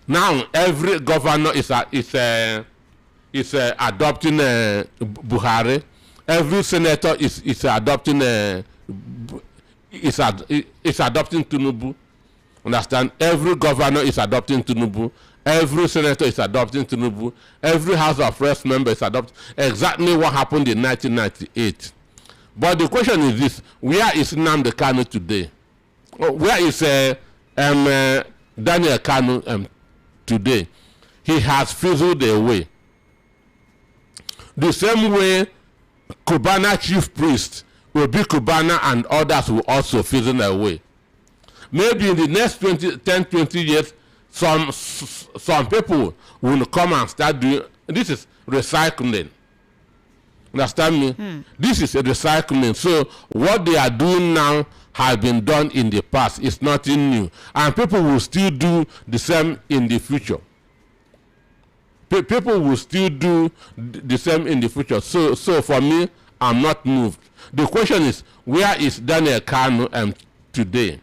Now every governor is adopting Buhari. Every senator is adopting adopting Tinubu. Understand? Every governor is adopting Tinubu. Every senator is adopting Tinubu. Every House of Reps member is adopting. Exactly what happened in 1998. But the question is this: where is Nnamdi Kanu today? Where is Daniel Kanu today? He has fizzled away. The same way Cubana chief priest Obi Cubana and others will also fizzle away. Maybe in the next 10-20 years, some people will come and start doing this. Is recycling. Understand me? This is a recycling. So what they are doing now has been done in the past. It's nothing new, and people will still do the same in the future. People will still do the same in the future. So for me, I'm not moved. The question is, where is Daniel Kanu today?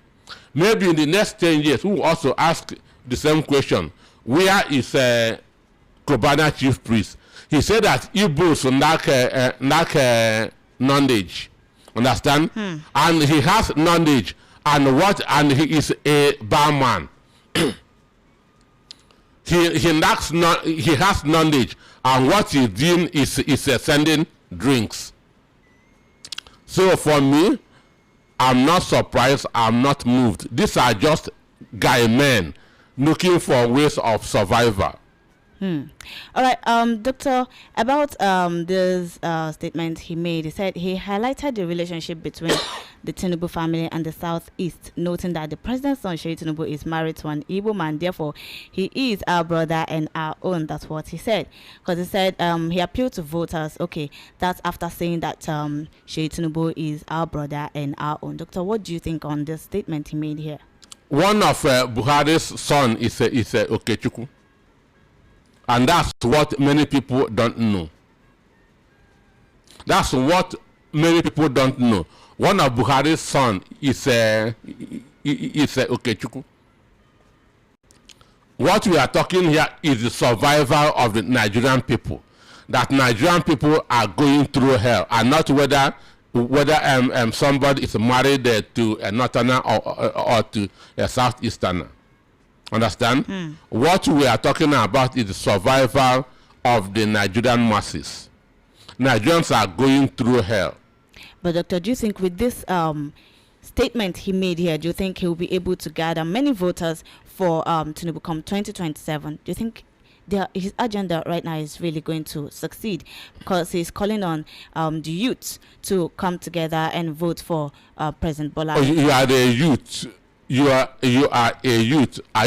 Maybe in the next 10 years, we will also ask the same question. Where is Cubana chief priest? He said that Igbos lack knowledge. Understand? And he has knowledge, and he is a barman. He has knowledge, and what he's doing is sending drinks. So for me, I'm not surprised, I'm not moved. These are just guy men looking for ways of survival. All right, Doctor, about this statement he made, he said he highlighted the relationship between the Tinubu family and the Southeast, noting that the president's son, Sheyi Tinubu, is married to an Igbo man. Therefore, he is our brother and our own. That's what he said. Because he said he appealed to voters. Okay, that's after saying that Sheyi Tinubu is our brother and our own. Doctor, what do you think on this statement he made here? One of Buhari's son is Okechukwu. And that's what many people don't know. That's what many people don't know. One of Buhari's son is Okechukwu. What we are talking here is the survival of the Nigerian people. That Nigerian people are going through hell, and not whether somebody is married to a northerner or to a southeasterner. Understand? What we are talking about is the survival of the Nigerian masses. Nigerians are going through hell. But Doctor, do you think with this statement he made here, do you think he'll be able to gather many voters for Tinubu come 2027? Do you think his agenda right now is really going to succeed? Because he's calling on the youth to come together and vote for President Bola. Oh, you are the youth. You are a youth. Are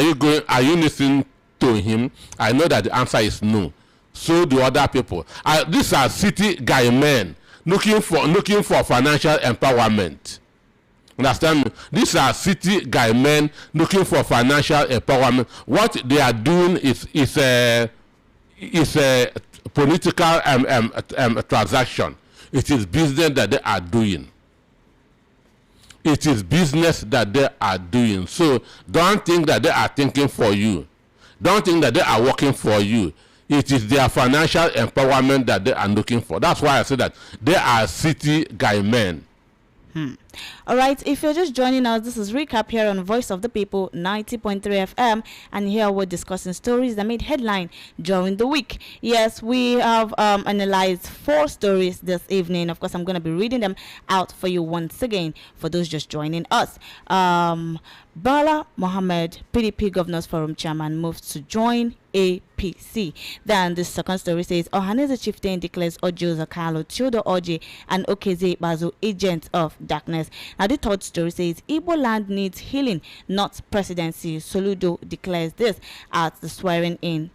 you listening to him? I know that the answer is no. So do other people. These are city guy men looking for financial empowerment. Understand me? These are city guy men looking for financial empowerment. What they are doing is a political transaction. It is business that they are doing. It is business that they are doing. So don't think that they are thinking for you. Don't think that they are working for you. It is their financial empowerment that they are looking for. That's why I say that they are city guy men. All right, if you're just joining us, this is Recap here on Voice of the People 90.3 FM, and here we're discussing stories that made headline during the week. Yes, we have analyzed 4 stories this evening. Of course, I'm going to be reading them out for you once again for those just joining us. Bala Mohammed, PDP Governors Forum Chairman, moves to join APC. Then the second story says Ohaneze Chieftain declares Ojo Zakalo, Theodore Oji, and Okeze Bazo agents of darkness. Now the third story says Igbo land needs healing, not presidency. Soludo declares this at the swearing in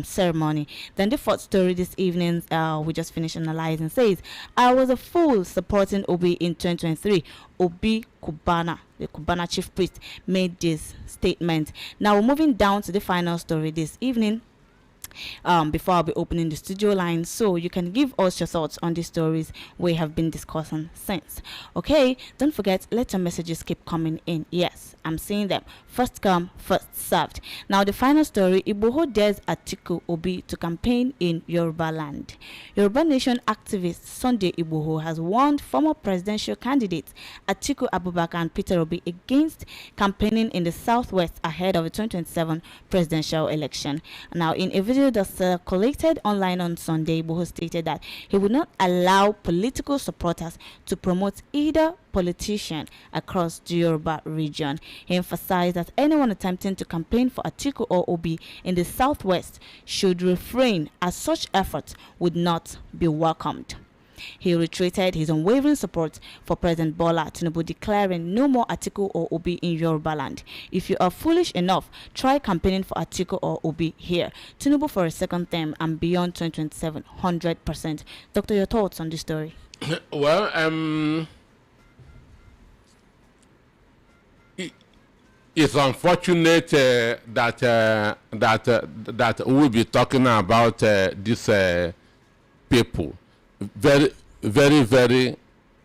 ceremony. Then the fourth story this evening, we just finished analyzing, says I was a fool supporting Obi in 2023. Obi Cubana, the Cubana chief priest, made this statement. Now we're moving down to the final story this evening. Before I'll be opening the studio line, so you can give us your thoughts on these stories we have been discussing since. Okay, don't forget, let your messages keep coming in. Yes, I'm seeing them. First come, first served. Now the final story, Igboho dares Atiku Obi to campaign in Yoruba land. Yoruba Nation activist Sunday Igboho has warned former presidential candidates Atiku Abubakar and Peter Obi against campaigning in the southwest ahead of the 2027 presidential election. Now in a video that circulated online on Sunday, Igboho stated that he would not allow political supporters to promote either politician across the Yoruba region. He emphasized that anyone attempting to campaign for Atiku or Obi in the southwest should refrain, as such efforts would not be welcomed. He reiterated his unwavering support for President Bola Tinubu, declaring no more Atiku or Obi in Yoruba land. If you are foolish enough, try campaigning for Atiku or Obi here. Tinubu for a second term and beyond 2027, 100%. Doctor, your thoughts on this story? Well, it's unfortunate that we'll be talking about these people. Very, very, very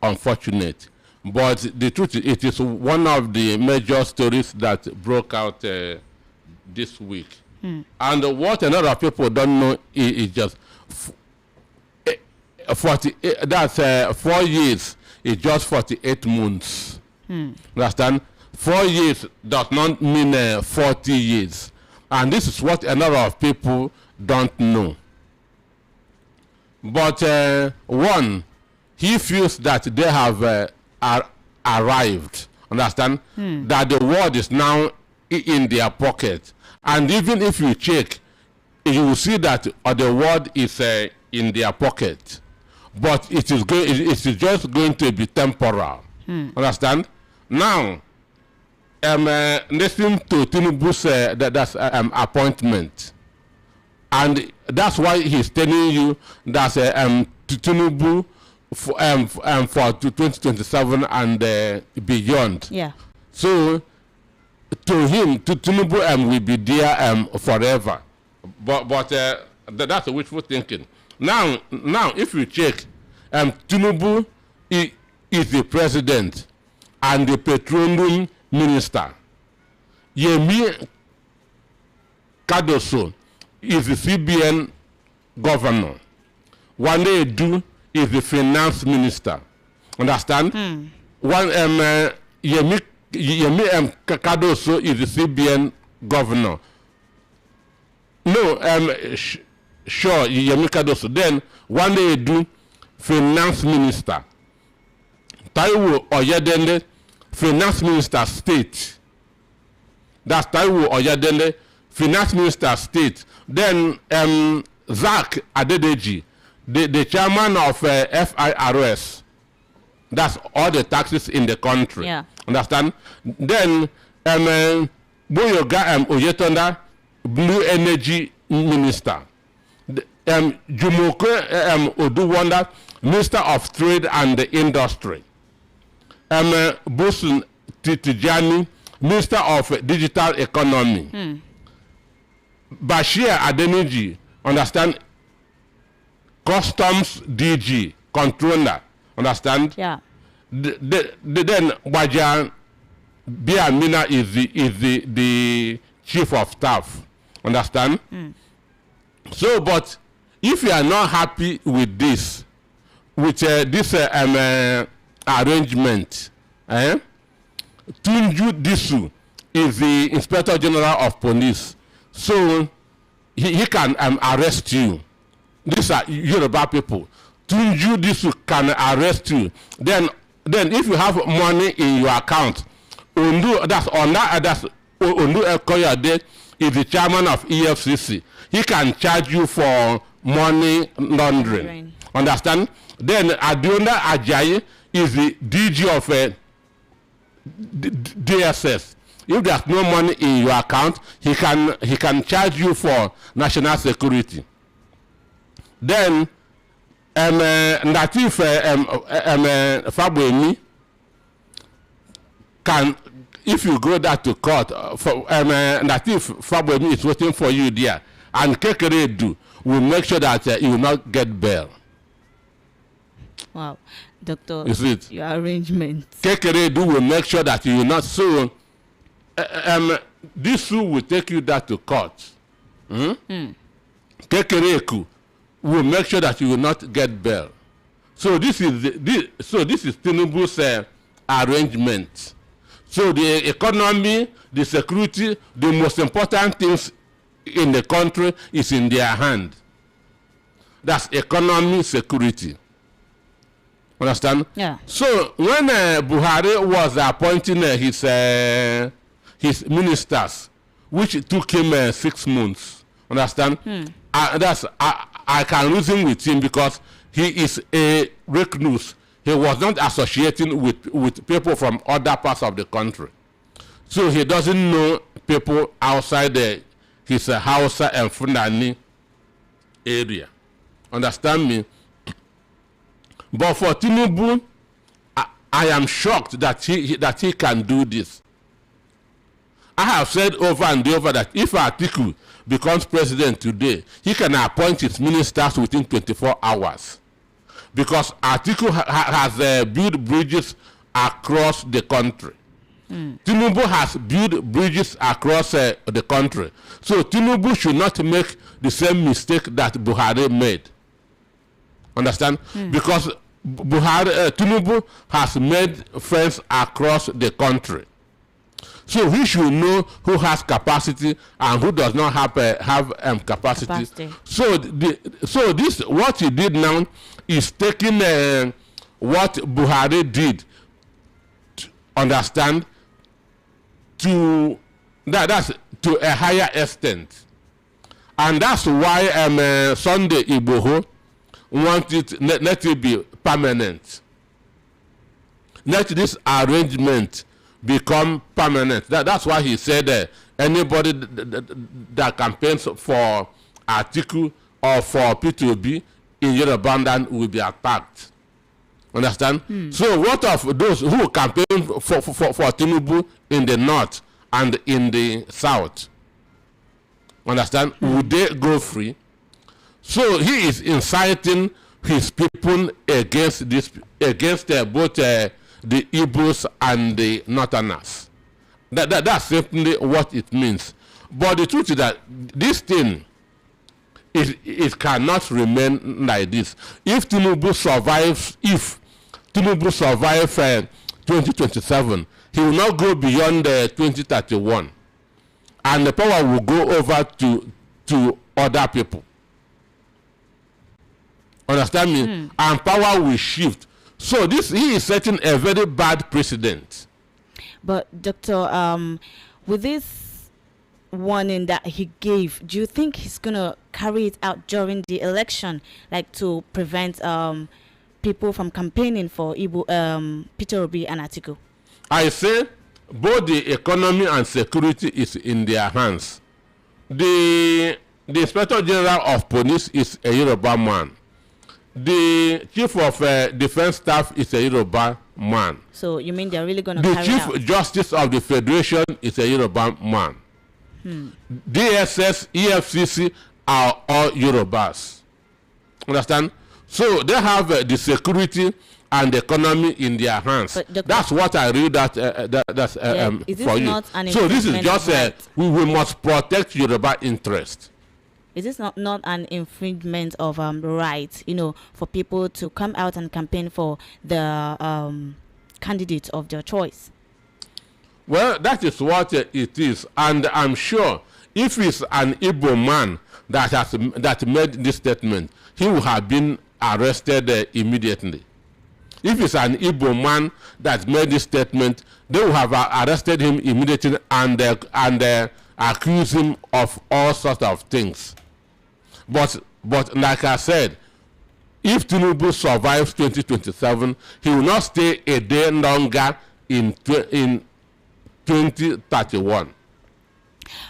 unfortunate. But the truth is, it is one of the major stories that broke out this week. And what a lot of people don't know is just 4 years is just 48 months. Understand? 4 years does not mean 40 years. And this is what a lot of people don't know. But one, he feels that they have arrived. Understand? That the world is now in their pocket. And even if you check, you will see that the word is in their pocket, but it is just going to be temporal. Understand? Now, listen to Tinubu's that's appointment, and that's why he's telling you that Tinubu for 2027 and beyond. Yeah. So to him, to Tinubu will be there forever. But that's a wishful thinking. Now, if you check, Tinubu is the president and the petroleum minister. Yemi Cardoso is the CBN governor. Wale Edu is the finance minister. Understand? One Yemi Cardoso is the CBN governor. No, sure, Yemi Cardoso. Then Wale Edu, finance minister. Taiwo Oyedele, finance minister state. That's Taiwo Oyedele, finance minister state. Then Zach Adedeji, the chairman of FIRS. That's all the taxes in the country. Yeah. Understand? Then Boyoga Oyetonda, blue energy minister. Jumoke Oduwanda, minister of trade and industry. Bosun Tijani, minister of digital economy. Bashir Adeniji, understand? Customs DG, controller, understand? Yeah. Then Wajan Biamina is the chief of staff, understand? So, but if you are not happy with this arrangement, Tunju Disu is the Inspector General of Police, so he can arrest you. These are Yoruba people. Tunju Disu can arrest you. Then if you have money in your account, Ondu Ekoyade is the chairman of EFCC. He can charge you for money laundering. Understand? Then Adionda Ajayi is the DG of DSS. If there's no money in your account, he can charge you for national security. Then Natif Fabuemi can, if you go that to court, Natif Fabuemi is waiting for you there, and Kekeredu will make sure that you will not get bail. Wow, Doctor, You see it? your arrangement. Kekeredu will make sure that you will not. So this will take you that to court. Kekereku will make sure that you will not get bail. So this is Tinubu's arrangement. So the economy, the security, the most important things in the country is in their hand. That's economy, security. Understand? Yeah. So when Buhari was appointing his ministers, which took him 6 months, understand? I can reason with him because he is a recluse. He was not associating with people from other parts of the country. So he doesn't know people outside his Hausa and Fulani area. Understand me? But for Tinubu, I am shocked that he can do this. I have said over and over that if Atiku becomes president today, he can appoint his ministers within 24 hours. Because Atiku has built bridges across the country. Tinubu has built bridges across the country. So Tinubu should not make the same mistake that Buhari made. Understand? Because Tinubu has made friends across the country. So he should know who has capacity and who does not have capacity. So this what he did now is taking what Buhari did, understand, to that's to a higher extent. And that's why Sunday Igboho want it, let it be permanent. Let this arrangement become permanent. That's why he said anybody that campaigns for Atiku or for P2B in Yoruba land will be attacked. Understand? So what of those who campaign for Tinubu in the north and in the south? Understand? Would they go free? So he is inciting his people against both the Igbos and the Northerners. That's simply what it means. But the truth is that this thing, it cannot remain like this. If Tinubu survives 2027, he will not go beyond 2031. And the power will go over to other people. Understand me? And power will shift. So he is setting a very bad precedent. But Doctor, with this warning that he gave, do you think he's gonna carry it out during the election, like to prevent people from campaigning for Peter Obi and Atiku? I say both the economy and security is in their hands. The Inspector General of Police is a Yoruba man. The Chief of Defense Staff is a Yoruba man. So you mean they're really going to carry out? The Chief Justice of the Federation is a Yoruba man. DSS, EFCC are all Yorubas. Understand? So they have the security and the economy in their hands. That's what I read that's for you. So this is just we must protect Yoruba interest. Is this not an infringement of rights, for people to come out and campaign for the candidate of their choice? Well, that is what it is, and I'm sure if it's an Igbo man that made this statement, he would have been arrested immediately. If it's an Igbo man that made this statement, they will have arrested him immediately and accuse him of all sorts of things. But like I said, if Tinubu survives 2027, he will not stay a day longer in 2031.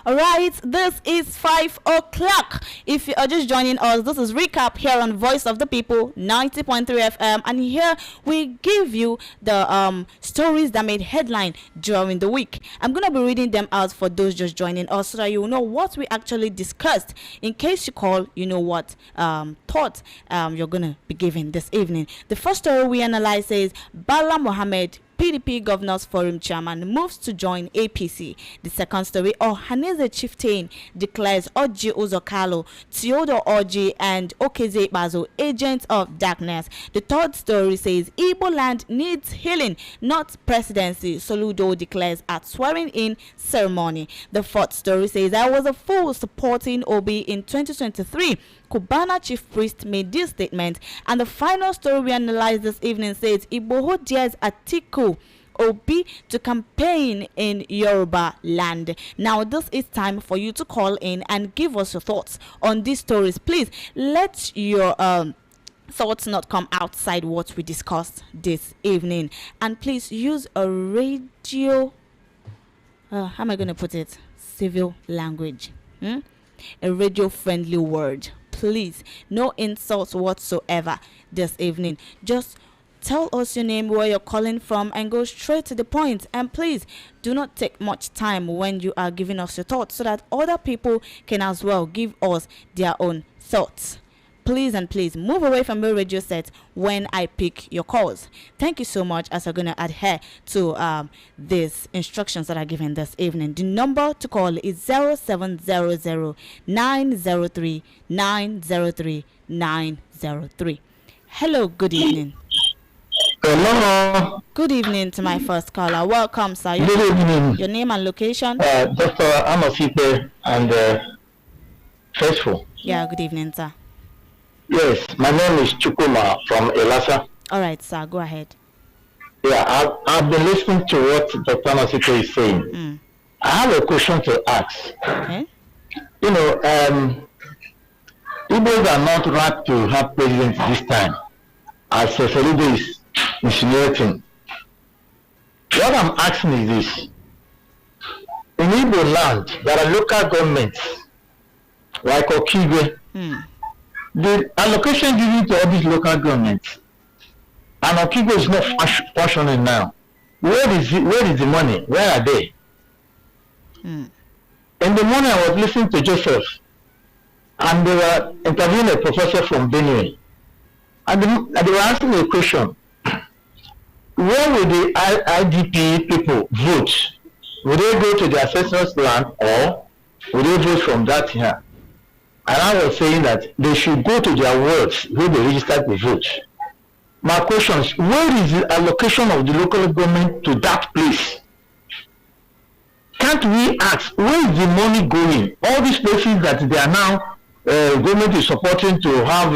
All right, this is 5 o'clock. If you are just joining us, this is Recap here on Voice of the People 90.3 FM, and here we give you the stories that made headline during the week. I'm going to be reading them out for those just joining us so that you know what we actually discussed. In case you call, you know what thought you're going to be given this evening. The first story we analyze is Bala Mohammed, PDP Governors Forum Chairman, moves to join APC. The second story, Ohaneze Chieftain declares Oji Uzokalo, Theodore Oji, and Okeze Bazo agents of darkness. The third story says Igbo land needs healing, not presidency, Soludo declares at swearing-in ceremony. The fourth story says I was a fool supporting Obi in 2023. Cubana chief priest made this statement. And the final story we analyze this evening says Igboho dares Atiku Obi to campaign in Yoruba land. Now this is time for you to call in and give us your thoughts on these stories. Please let your thoughts not come outside what we discussed this evening, and please use a radio how am I going to put it, civil language, a radio friendly word. Please, no insults whatsoever this evening. Just tell us your name, where you're calling from, and go straight to the point. And please do not take much time when you are giving us your thoughts so that other people can as well give us their own thoughts. Please and please move away from your radio set when I pick your calls. Thank you so much, as I'm going to adhere to these instructions that are given this evening. The number to call is 0700 903 903 903. Hello, good evening. Hello. Good evening to my first caller. Welcome, sir. Good evening. Your name and location? Dr. Amosipe and Faithful. Yeah, good evening, sir. Yes, my name is Chukuma from Elasa. All right, sir, go ahead. Yeah, I've been listening to what Dr. Amosipe is saying. I have a question to ask. Okay. You know, Igbos are not right to have president this time, as Soludo is insinuating. What I'm asking is this. In Igbo land, there are local governments like Okigwe. The allocation given to all these local governments, and Okigwe is not functioning now. Where is the money? Where are they? In the morning, I was listening to Joseph, and they were interviewing a professor from Benue, and they were asking a question. Where will the IDP people vote? Will they go to their ancestors' land, or will they vote from that here? And I was saying that they should go to their wards where they registered to vote. My question is, where is the allocation of the local government to that place? Can't we ask, where is the money going? All these places that they are now, government is supporting to have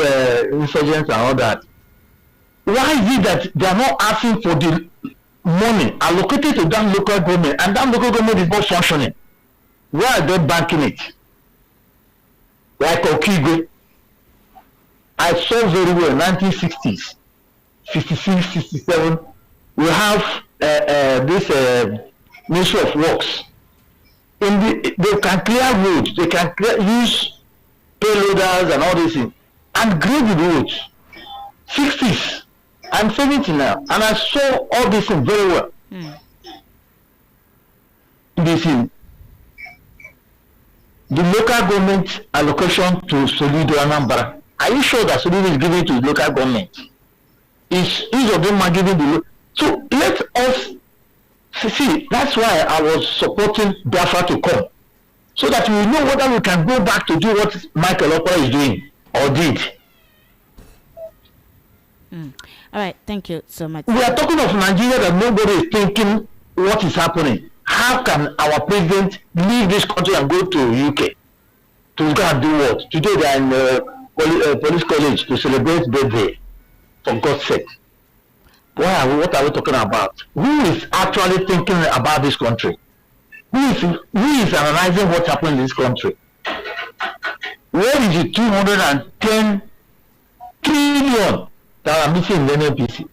insurgents and all that. Why is it that they are not asking for the money allocated to that local government, and that local government is not functioning? Where are they banking it? Like Okigwe, I saw very well 1960s, 66, 67. We have this Ministry of Works. They can clear roads, they can use payloaders and all these things, and grade the roads. 60s. I'm 70 now, and I saw all this thing very well. This thing. The local government allocation to Solido Anambra. Are you sure that Solido is giving to the local government? Each of them are giving so let us see. That's why I was supporting Biafra to come, so that we know whether we can go back to do what Michael Opera is doing or did. All right, thank you so much. We are talking of Nigeria that nobody is thinking what is happening. How can our president leave this country and go to UK to go and do what? Today they are in police college to celebrate birthday. For God's sake, what are we talking about? Who is actually thinking about this country? Who is analyzing what's happening in this country? Where is the 210 trillion that are missing in the NPC?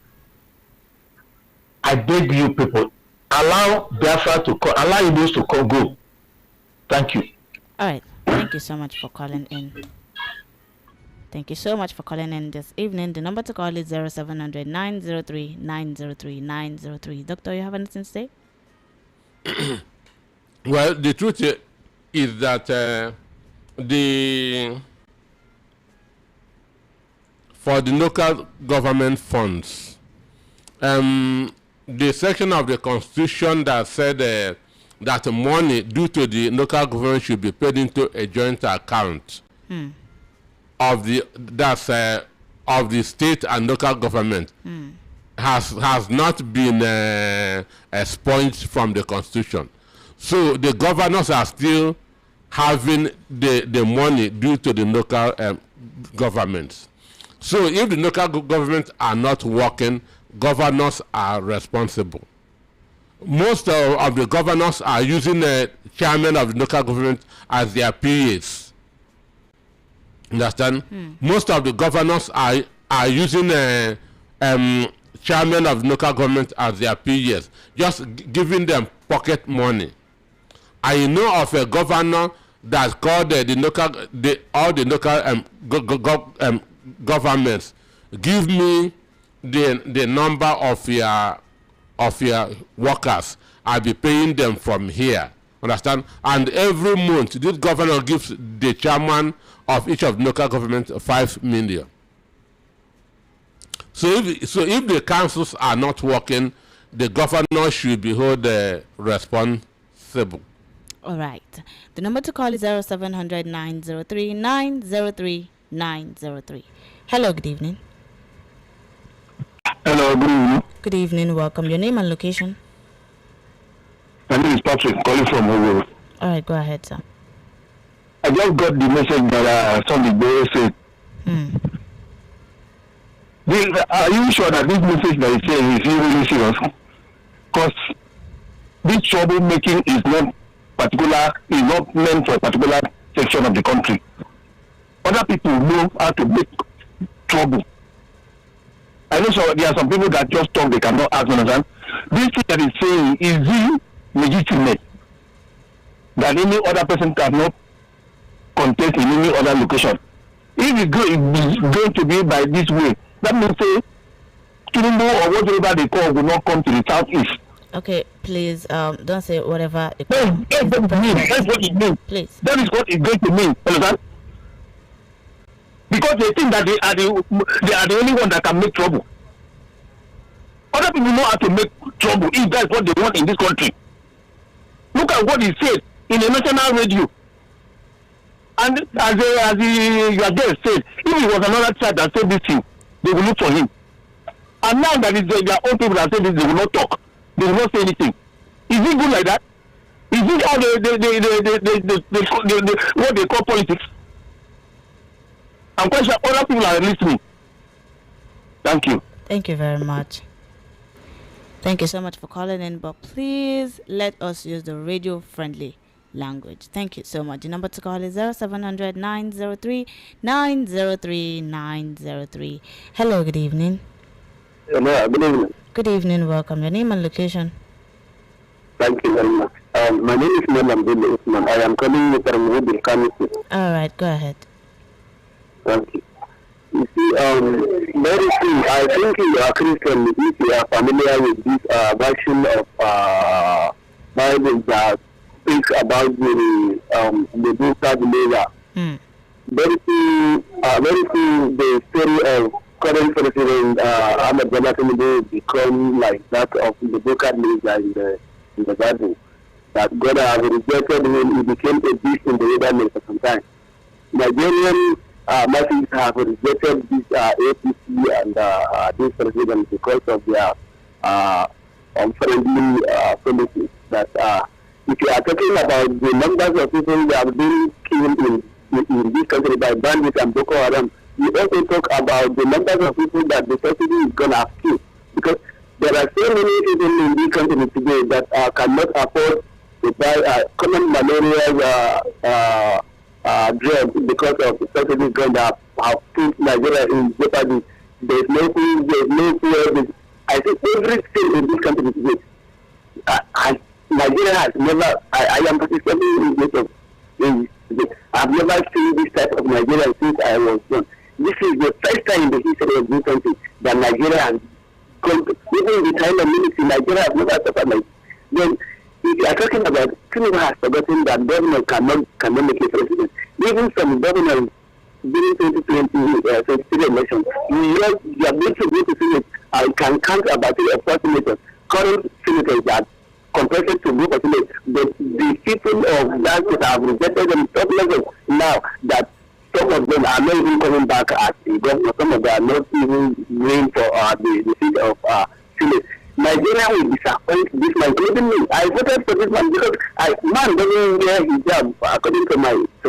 I beg you people, allow Biafra to call, allow Igbos to call, go. Thank you. All right. Thank you so much for calling in. Thank you so much for calling in this evening. The number to call is 0700 903 903 903. Doctor, you have anything to say? Well, the truth is that for the local government funds, the section of the Constitution that said that money due to the local government should be paid into a joint account of the state and local government has not been expunged from the Constitution. So the governors are still having the money due to the local governments. So if the local governments are not working, governors are responsible. Most of the governors are using the chairman of the local government as their PAs. Understand? Most of the governors are using chairman of the local government as their PAs, just giving them pocket money. I know of a governor that called all the local governments, give me the number of your workers. I'll be paying them from here. Understand? And every month, this governor gives the chairman of each of the local government 5 million. So if the councils are not working, the governor should be held responsible. All right. The number to call is 0700 903 903 903. Hello, good evening. Hello, good evening. Good evening. Welcome. Your name and location? My name is Patrick, calling from Owo. All right, go ahead, sir. I just got the message that Sunday Boy said. Are you sure that this message that he's saying is really serious? Because this troublemaking is not meant for a particular section of the country. Other people know how to make trouble. I know there are some people that just talk, they cannot act, understand. This thing that is saying, is it legitimate that any other person cannot contest in any other location? If it's going to be by this way, that means say Tinubu or whatever they call will not come to the southeast. Okay, please, don't say whatever. That's what it means. Please. That is what it's going to mean. Understand? Because they think that they are the only one that can make trouble. Other people know how to make trouble if that's what they want in this country. Look at what he said in a national radio. And as your guest said, if it was another child that said this thing, they will look for him. And now that it's their own people that say this, they will not talk. They will not say anything. Is it good like that? Is it all what they call politics? I'm quite sure other people are listening. Thank you. Thank you very much. Thank you so much for calling in, but please let us use the radio-friendly language. Thank you so much. The number to call is 0700 903 903 903. Hello, good evening. Hello, good evening. Good evening, welcome. Your name and location? Thank you very much. My name is Madam Billy Usman. I am calling you from Woodville, Kansas. All right, go ahead. Thank you. You see, very soon, I think you are Christian, if you are familiar with this version of Bible that speaks about the book of Leah. Very soon, the story of current president Ahmed Bola Tinubu become like that of the book of Leah in the Bible. That God has rejected him, he became a beast in the wilderness for some time. Nigerian masses have rejected this APC and this president because of their unfriendly policies. That if you are talking about the numbers of people that have been killed in this country by bandits and Boko Haram, you also talk about the numbers of people that the society is going to have killed. Because there are so many people in this country today that cannot afford to buy common malaria drugs because of the society is going to have put Nigeria in jeopardy. There's no food, there's no food. I think everything in this country today, Nigeria has never, I am participating in this of I've never seen this type of Nigeria since I was born. This is the first time in the history of this country that Nigeria has gone to, even in the time of military, Nigeria has never suffered like. Then, if you are talking about, Tinubu has forgotten that government cannot make a president. Even some governors during 2023 election, you are going to go to Senate, can count about 3 or 4 senators, current senators that contested to go for Senate, but the people of that state have rejected them top level now that some of them are not even coming back as the governor, some of them are not even going for the seat of Senate. Nigeria will disappoint this man, including me. I voted for this man because man doesn't wear hijab according to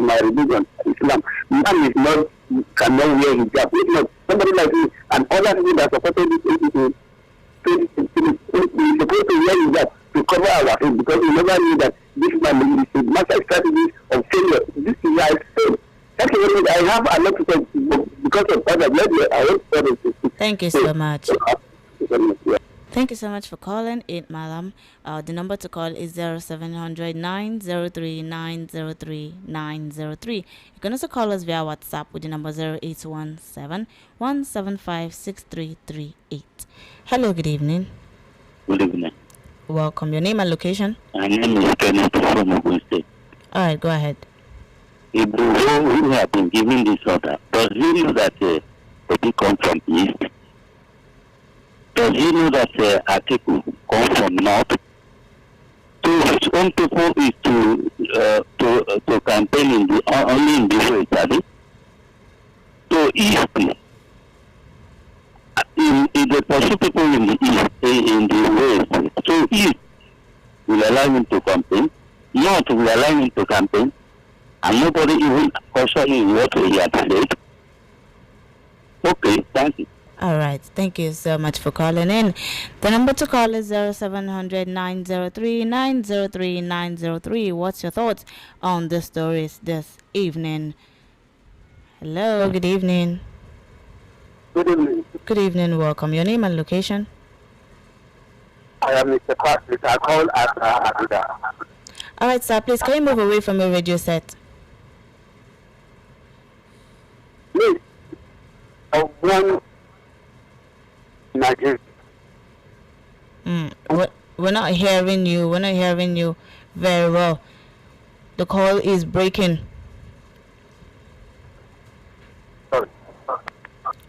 my religion, Islam. Man is not cannot wear hijab. If not, somebody like me and other people that supported this people, we supposed to wear hijab to cover our face because we never knew that this man is a master strategy of failure. This is our fail. Thank you very much. I have a lot to say because of that. I want Thank you so much. Thank you so much for calling it, madam. The number to call is 0700 903 903 903. You can also call us via WhatsApp with the number 0817 175 6338. Hello, good evening. Good evening. Welcome. Your name and location? My name is Kenneth from Ogun State. All right, go ahead. Ibu, who have been given this order, does he know that they come from east? Does he know that Atiku come from north? So his own people is to campaign only in the west, are they? So east, if they pursue people in the east, in the west, so east will allow him to campaign, north will allow him to campaign, and nobody even questioning what he had said. Okay, thank you. All right. Thank you so much for calling in. The number to call is 0700 903 903 903. What's your thoughts on the stories this evening? Hello, good evening. Good evening. Good evening, welcome. Your name and location? I am Mr. Patrick. I call at Abuja. All right, sir, please can you move away from your radio set? Please, one Nigeria. We're not hearing you. We're not hearing you very well. The call is breaking. Sorry.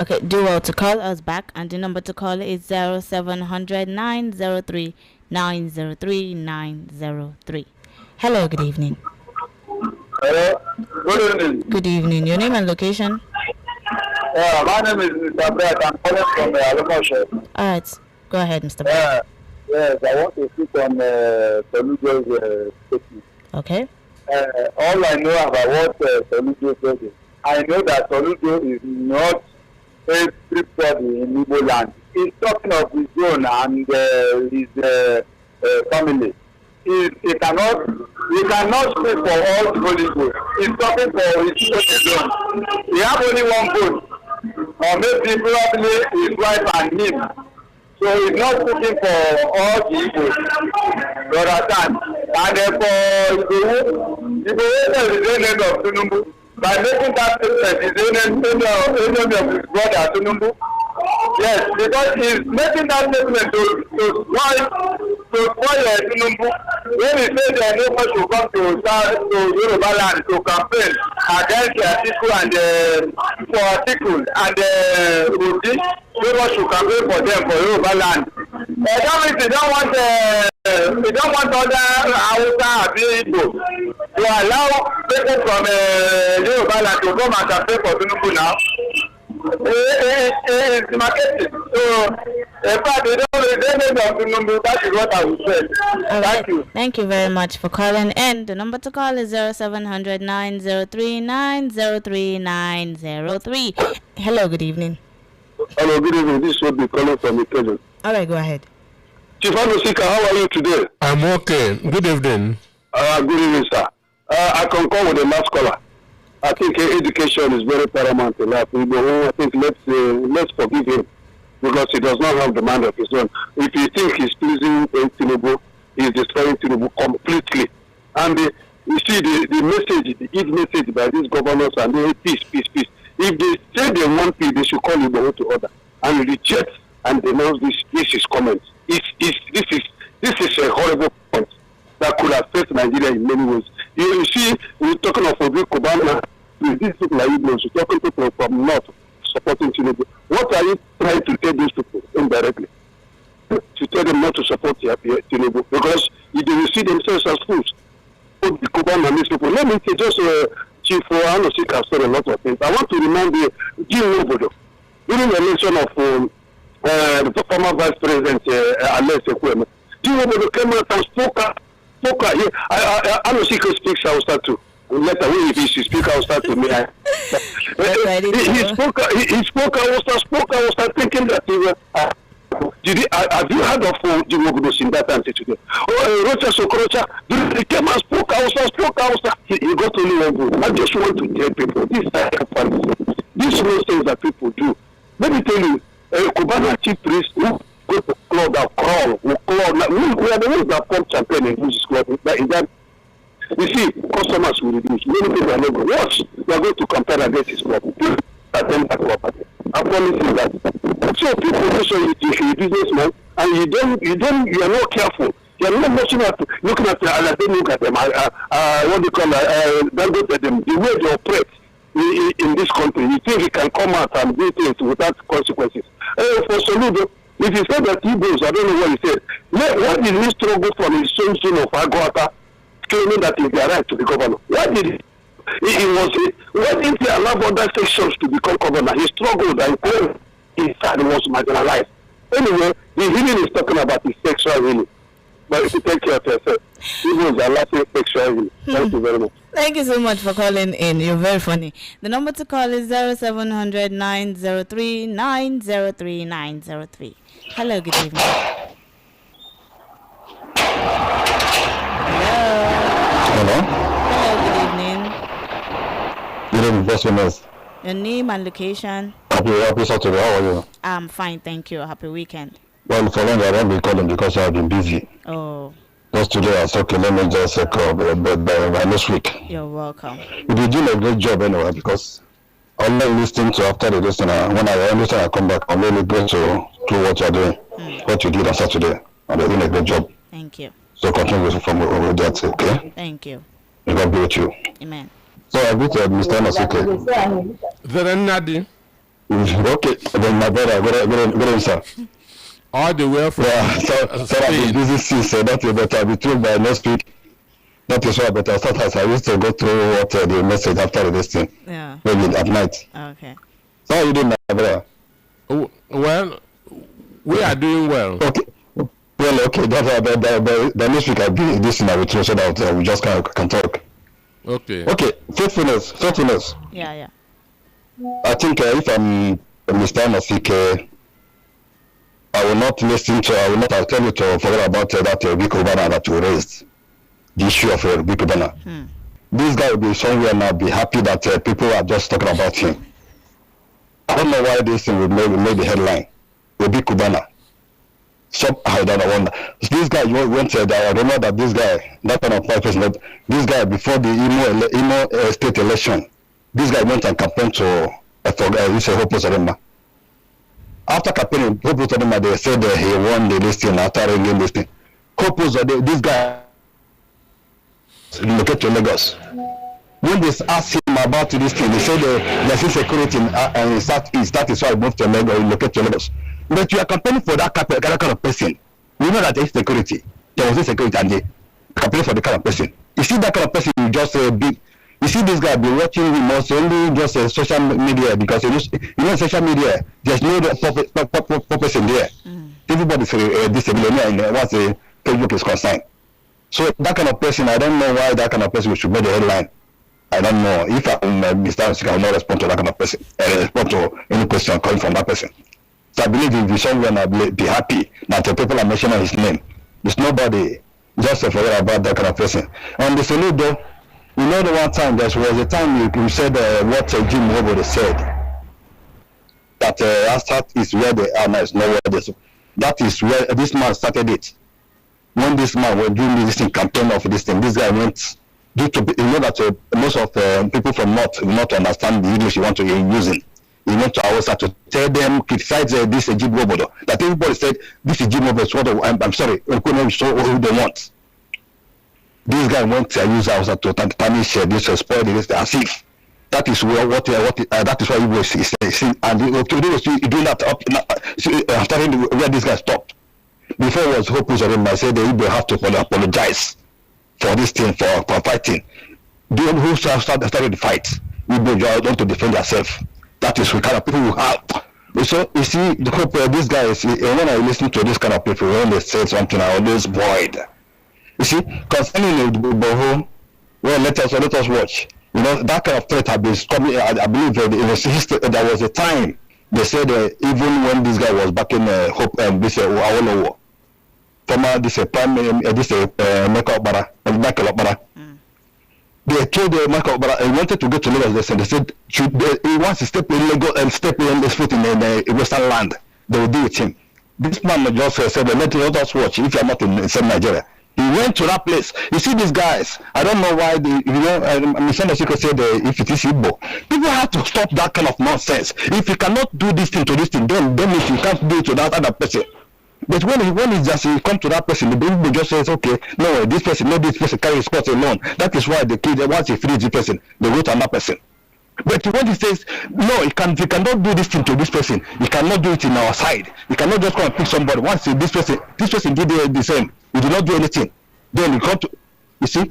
Okay, do well to call us back, and the number to call is 0700 903 903 903. Hello, good evening. Hello. Good evening. Good evening. Your name and location? My name is Mr. Brett. I'm calling from Alomoshe. All right, go ahead, Mr. Brown. Yes, I want to speak on Solujo's statement. Okay. All I know about what Solujo said is, I know that Solujo is not everybody in Igbo land. He's talking of his own and his family. He cannot speak for all Igbo. He's talking for his own. He have only one vote, or maybe probably his wife and him. So he's not speaking for all the Igbo. You understand? And for Igbo is the name of Tinubu. By making that statement, is the name of his brother Tinubu. Yes, because he's making that statement to spoil Tinubu. When he said that no one should come to Yoruba land to campaign against Atiku and for Atiku and Udi, no one should campaign for them for Yoruba land. That means they don't want other Hausa and Igbo to allow people from Yoruba land to come and campaign for Tinubu now. It's marketed. So, in fact, they don't know Tinubu. That is what I would say. Thank you. Thank you very much for calling in. The number to call is 0700 903 903 903. Hello, good evening. Hello, good evening. This will be calling from Ikeja. All right, go ahead. Chief Anosika, how are you today? I'm okay. Good evening. Good evening, sir. I concur with the last caller. I think education is very paramount in life. I think let's forgive him because he does not have the mind of his own. If you think he's pleasing Tinubu, he's destroying Tinubu completely. And you see the message, the each message by these governors and they peace. If they say they want peace, they should call Igbo to order and reject and denounce this is comments. This is a horrible point that could affect Nigeria in many ways. You see, we're talking of Cubana, these people like Igbos, we're talking people from North supporting Tinubu. What are you trying to tell these people indirectly? To tell them not to support Tinubu because they will see themselves as fools. The Cubana and these people. Let me say just Chief Anosika has said a lot of things. I want to remind you, Jim Obodo, during the election of the former Vice President Alex Ekweme, Jim Obodo came out and spoke. Anosika speaks Hausa too. Later, if he should speak Hausa to me, he spoke Hausa, thinking that have you heard of Jim Obodo in that time today? Rocha Sokorocha, he came and spoke Hausa. He got only one vote. I just want to tell people, these are things that people do. Let me tell you, Cubana chief priest who go to club that crawl, we are the ones that pump champagne and use club. You see, customers will reduce. Many people are not going to watch. We are going to compare against his club. Attend that club. I promise you that. So people also, if you're a businessman and you are not careful, you are not looking at them, what do you call them, the way they operate in this country. You think he can come out and do things without consequences. For Soludo, if he said that Igbos, I don't know what he said. What did he struggle from his son of Agwata, claiming that he is right to be governor? What did why didn't he allow other sections to become governor? He struggled and claimed he was marginalized. Anyway, the healing is talking about his sexual healing. But if you take care of yourself, Igbos are lacking sexual healing. Thank you very much. Thank you so much for calling in. You're very funny. The number to call is 0700 903 903 903. Hello, good evening. Hello. Hello, good evening. Good evening, Boston. Your name and location? Happy Saturday. How are you? I'm fine, thank you. Happy weekend. Well, for long I won't be calling because I've been busy. Oh, Just today I said, okay, let me just call by next week. you're welcome. You did doing a great job anyway because I'm not listening to after the listener. When I understand I come back, I'm really great to what you're doing, what you did on Saturday. And you're doing a great job. Thank you. So continue from over there, okay? Thank you. May God be with you. Amen. So I greet Mr. Masike. Verenadi, Okay, then my brother, good answer. all the way from So I've been Spain. busy since that you better be told by next week. That is why better. Sometimes I used to go through what the message after this thing, Yeah. maybe at night. Okay. So how you doing, my brother? Oh, well, we are doing well. Okay. Well, okay. The next week I'll be listening with you so that we just can talk. Okay. Okay. Faithfulness. Yeah. I think if I'm Mr. Masike, I will not tell you to forget about that big Cubana that you raised. The issue of big Cubana. This guy will be somewhere now, be happy that people are just talking about him. I don't know why this thing will make the headline. The big Cubana. So I don't wonder. This guy went there. I remember that this guy, that kind of person, this guy before the Imo state election, this guy went and campaigned to he's a Hope Uzodimma. After campaigning, Hope Uzodimma, they said he won the listing after ringing this thing. Hope Uzodimma, this guy relocated to Lagos. When they asked him about this thing, they said there's insecurity in Southeast. That is why he moved to Lagos, relocated to Lagos. But you are campaigning for that kind of person. We know that there is security. There was insecurity and they campaigning for the kind of person. You see that kind of person, you just big. You see this guy be watching him also only just social media because you know social media. There's no purpose in there. Everybody's disability once the Facebook is concerned. So that kind of person, I don't know why that kind of person should make the headline. I don't know. If I'm Mr. Masike, I will not respond to that kind of person. Respond to any question coming from that person. So I believe if someone will be happy that the people are mentioning his name. There's nobody just forget about that kind of person. On the salute though, you know the one time there was a time you said what Jim Wobo said that Astat is where they are now, is not where they are. That is where this man started it. When this man was doing this thing, campaign of this thing, this guy went due to you know that most of people from North will not understand the English you want to use it. He went to Hausa to tell them, criticize this Jim Wobo. That everybody said, this is Jim Wobo, I'm sorry, who they want. This guy went to use Hausa to tarnish this, spoil this, as if that is that is why he was saying, and today was doing that after where this guy stopped. Before it was Hope Uzodimma, I said they have to apologize for this thing, for fighting. They who started the fight, we want to defend yourself. That is the kind of people who have. So you see, the hope these guys. When I listen to this kind of people, when they say something, I always void. You see, concerning the Boho, well, let us watch. You know, that kind of threat has been coming. I believe there was a time they said even when this guy was back in Hope this Awolowo, former this prime this Michael Okpara. They told Michael Okpara he wanted to go to Lagos. They said he wants to step in Lagos and step in his foot in Western land. They will do with him. This man just said, let us watch if you are not in South Nigeria. He went to that place. You see these guys. I don't know why Mr. Masike said if it is Igbo. People have to stop that kind of nonsense. If you cannot do this thing to this thing, then if you can't do it to that other person. But when he just come to that person, the people just says, okay, no, this person carry his cross alone. That is why the kid, once he frees the person, they go to another person. But when he says, no, he cannot do this thing to this person. He cannot do it in our side. He cannot just come and pick somebody. Once this person did the same, he did not do anything. Then he come to, you see,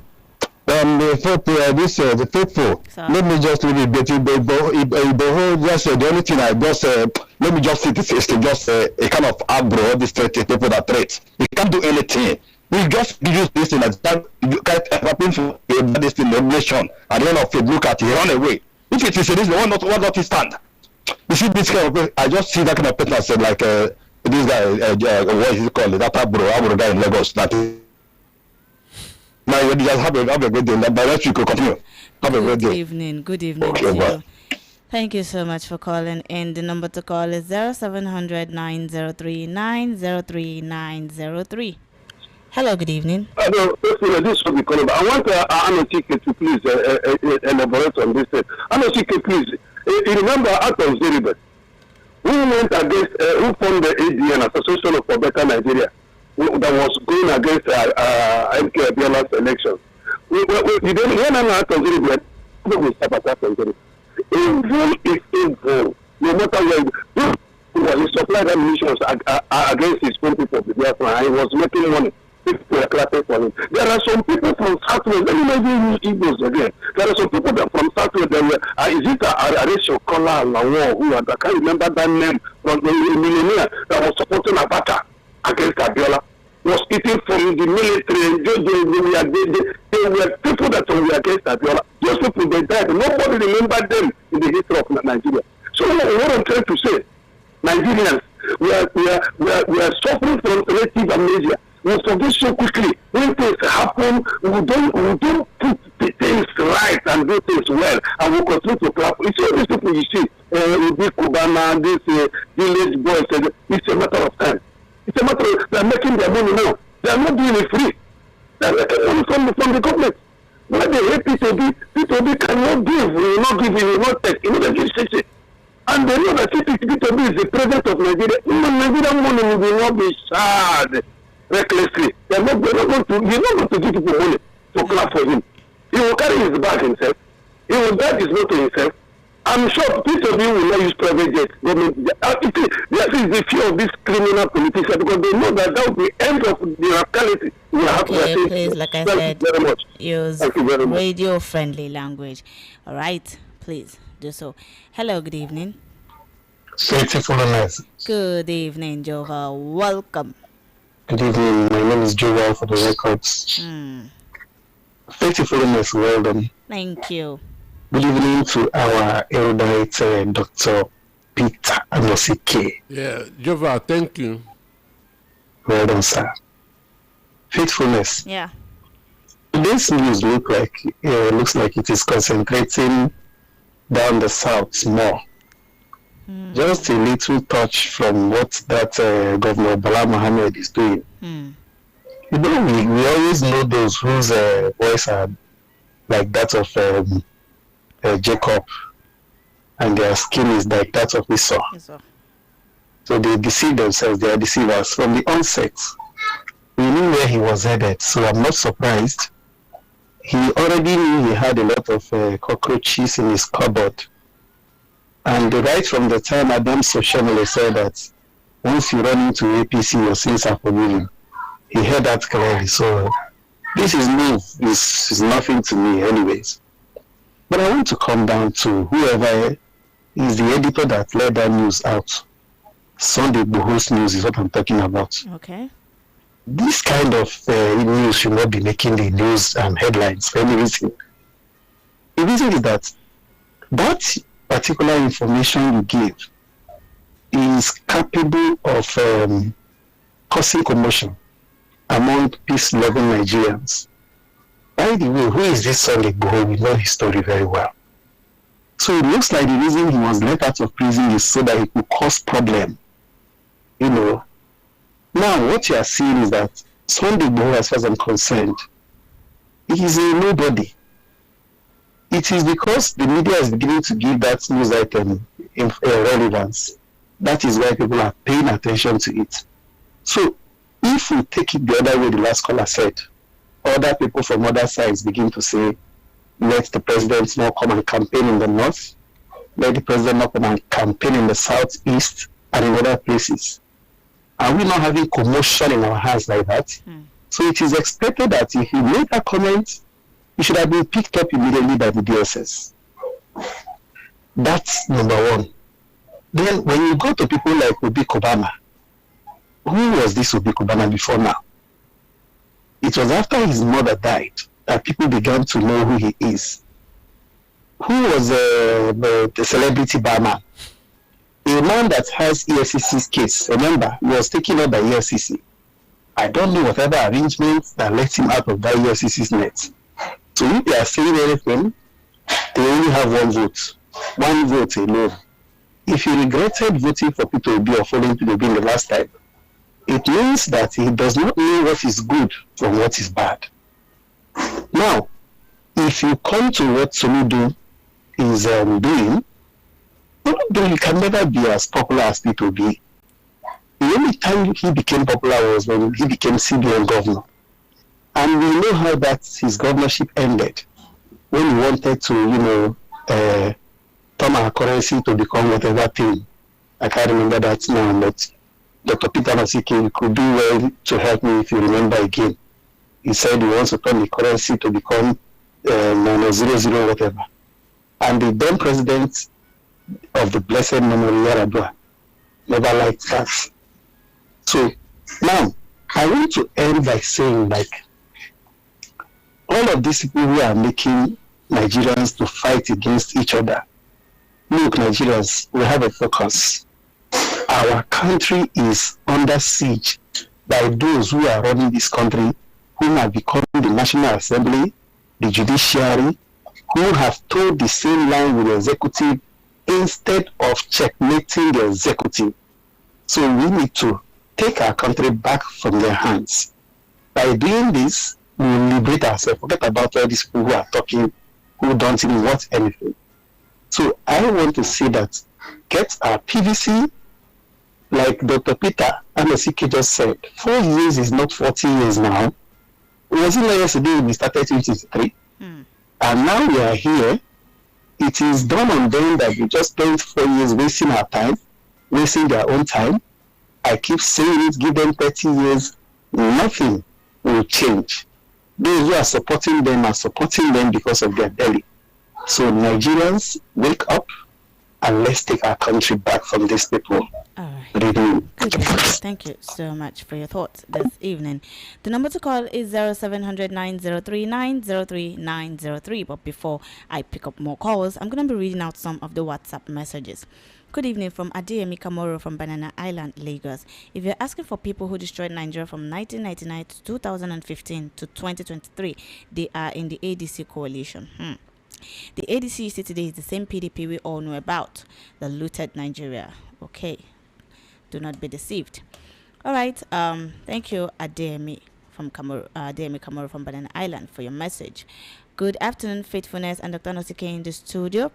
the faithful. Let me just leave it. The only thing I just let me just see this is just a kind of aggro. This people that threat. He can't do anything. We just use this thing as that happen for this thing, the nation. At the end of it, look at it, he run away. If it is this, why not he stand? You see this kind of, I just see that kind of person that said like this guy, what is it called? That abro guy in Lagos. That is. Now you just have a good day. But let's continue. Have a great day. Good evening. Okay, To you. Thank you so much for calling in. The number to call is 0700 903 903. Hello, good evening. Hello, this will be called. I want Anosike to please elaborate on this. Anosike, please. You remember out of Zeribet, who went against, who formed the ADN, Association for Better Nigeria, that was going against MK Abiola's election. You don't hear none out of Zeribet, who will sabotage Zeribet. Evil is evil, no matter where. He supplied ammunition against his own people, and he was making money. People were clapping for him. There are some people from Southwest, let me not use Igbos again. There are some people that from Southwest, that were, is it Aresho Kola Lawo, who I can't remember that name, from the millionaire that was supporting Abata against Abiola, was eating from the military. They were people that were against Abiola. Those people, they died. Nobody remembered them in the history of Nigeria. So what I'm trying to say, Nigerians, we are suffering from selective amnesia. We forget so quickly. When things happen, we don't put the things right and do things well, and we continue to clap. You see all these people you see, this Cubana, this village boys, it's a matter of time. It's a matter of, they're making their money now. They're not doing it free. They're making money from the government. When they hate P2B cannot give, will not give, will not take. You know, they give 60. And they know that P2B is the president of Nigeria. Nigerian money will not be sad recklessly. They're not going to give people money to clap for him. He will carry his bag himself. He will guide his motor himself. I'm sure P2B will not use private jets. There is the fear of these criminal politicians because they know that that will be the end of the radicality. Okay, please, like I said, use radio-friendly language. All right, please do so. Hello, good evening. Good evening, Jova. Welcome. Good evening. My name is Joel for the records. Faithfulness, well done. Thank you. Good evening to our erudite Dr. Peter Anosike. Yeah, Jova, thank you. Well done, sir. Faithfulness. Yeah. This news looks like it is concentrating down the south more. Just a little touch from what that Governor Bala Mohammed is doing. You know, we always know those whose voice are like that of Jacob, and their skin is like that of Esau. So they deceive themselves, they are deceivers. From the onset, we knew where he was headed, so I'm not surprised. He already knew he had a lot of cockroaches in his cupboard. And right from the time Adam Soshemele said that once you run into APC, your sins are forgiven, he heard that clearly. So this is nothing to me anyways. But I want to come down to whoever is the editor that let that news out. Sunday Igboho's news is what I'm talking about. Okay. This kind of news should not be making the news and headlines for any reason. The reason is that particular information you give is capable of causing commotion among peace-loving Nigerians. By the way, who is this Sunday Igboho? We know his story very well. So it looks like the reason he was let out of prison is so that he could cause problem. You know. Now, what you are seeing is that Sunday Igboho, as far as I'm concerned, he is a nobody. It is because the media is beginning to give that news item relevance. That is why people are paying attention to it. So, if we take it the other way, the last caller said, other people from other sides begin to say, let the president not come and campaign in the north, let the president not come and campaign in the southeast and in other places. Are we not having commotion in our hands like that? So it is expected that if he made that comment, it should have been picked up immediately by the DSS. That's number one. Then when you go to people like Obi Cubana, who was this Obi Cubana before now? It was after his mother died that people began to know who he is. Who was the celebrity barman? A man that has EFCC's case. Remember, he was taken up by EFCC. I don't know whatever arrangements that let him out of that EFCC's net. So if they are saying anything, they only have one vote. one vote alone. If he regretted voting for Peter Obi or following Peter Obi in the last time, it means that he does not know what is good from what is bad. Now, if you come to what Soludo is doing, Soludo, you can never be as popular as Peter Obi. The only time he became popular was when he became CBN governor. And we know how that his governorship ended when he wanted to, turn our currency to become whatever thing. I can't remember that now, but Dr. Peter Masiki could do well to help me if you remember again. He said he wants to turn the currency to become -00 whatever. And the then president of the blessed memory, Yaradua, never liked that. So now I want to end by saying, like, all of these people who are making Nigerians to fight against each other, look, Nigerians, we have a focus. Our country is under siege by those who are running this country, who have become the National Assembly, the judiciary, who have told the same line with the executive instead of checkmating the executive. So we need to take our country back from their hands. By doing this, we will liberate ourselves. Forget about all these people who are talking, who don't even want anything. So I want to say that get our PVC, like Dr. Peter Anosike just said, 4 years is not 40 years now. It wasn't like yesterday we started 2023. And now we are here. It is done on them that we just spent 4 years wasting our time, wasting their own time. I keep saying it, give them 30 years, nothing will change. Those who are supporting them because of their belly. So Nigerians, wake up and let's take our country back from these people. All right. Good evening. Good evening. Thank you so much for your thoughts this evening. The number to call is 0700 903 903 903. But before I pick up more calls, I'm going to be reading out some of the WhatsApp messages. Good evening from Adeyemi Kamoro from Banana Island, Lagos. If you're asking for people who destroyed Nigeria from 1999 to 2015 to 2023, they are in the ADC coalition. The ADC you see today is the same PDP we all know about, the looted Nigeria. Okay, do not be deceived. All right, thank you, Adeyemi Kamoro from Banana Island, for your message. Good afternoon, Faithfulness and Dr. Nosike in the studio.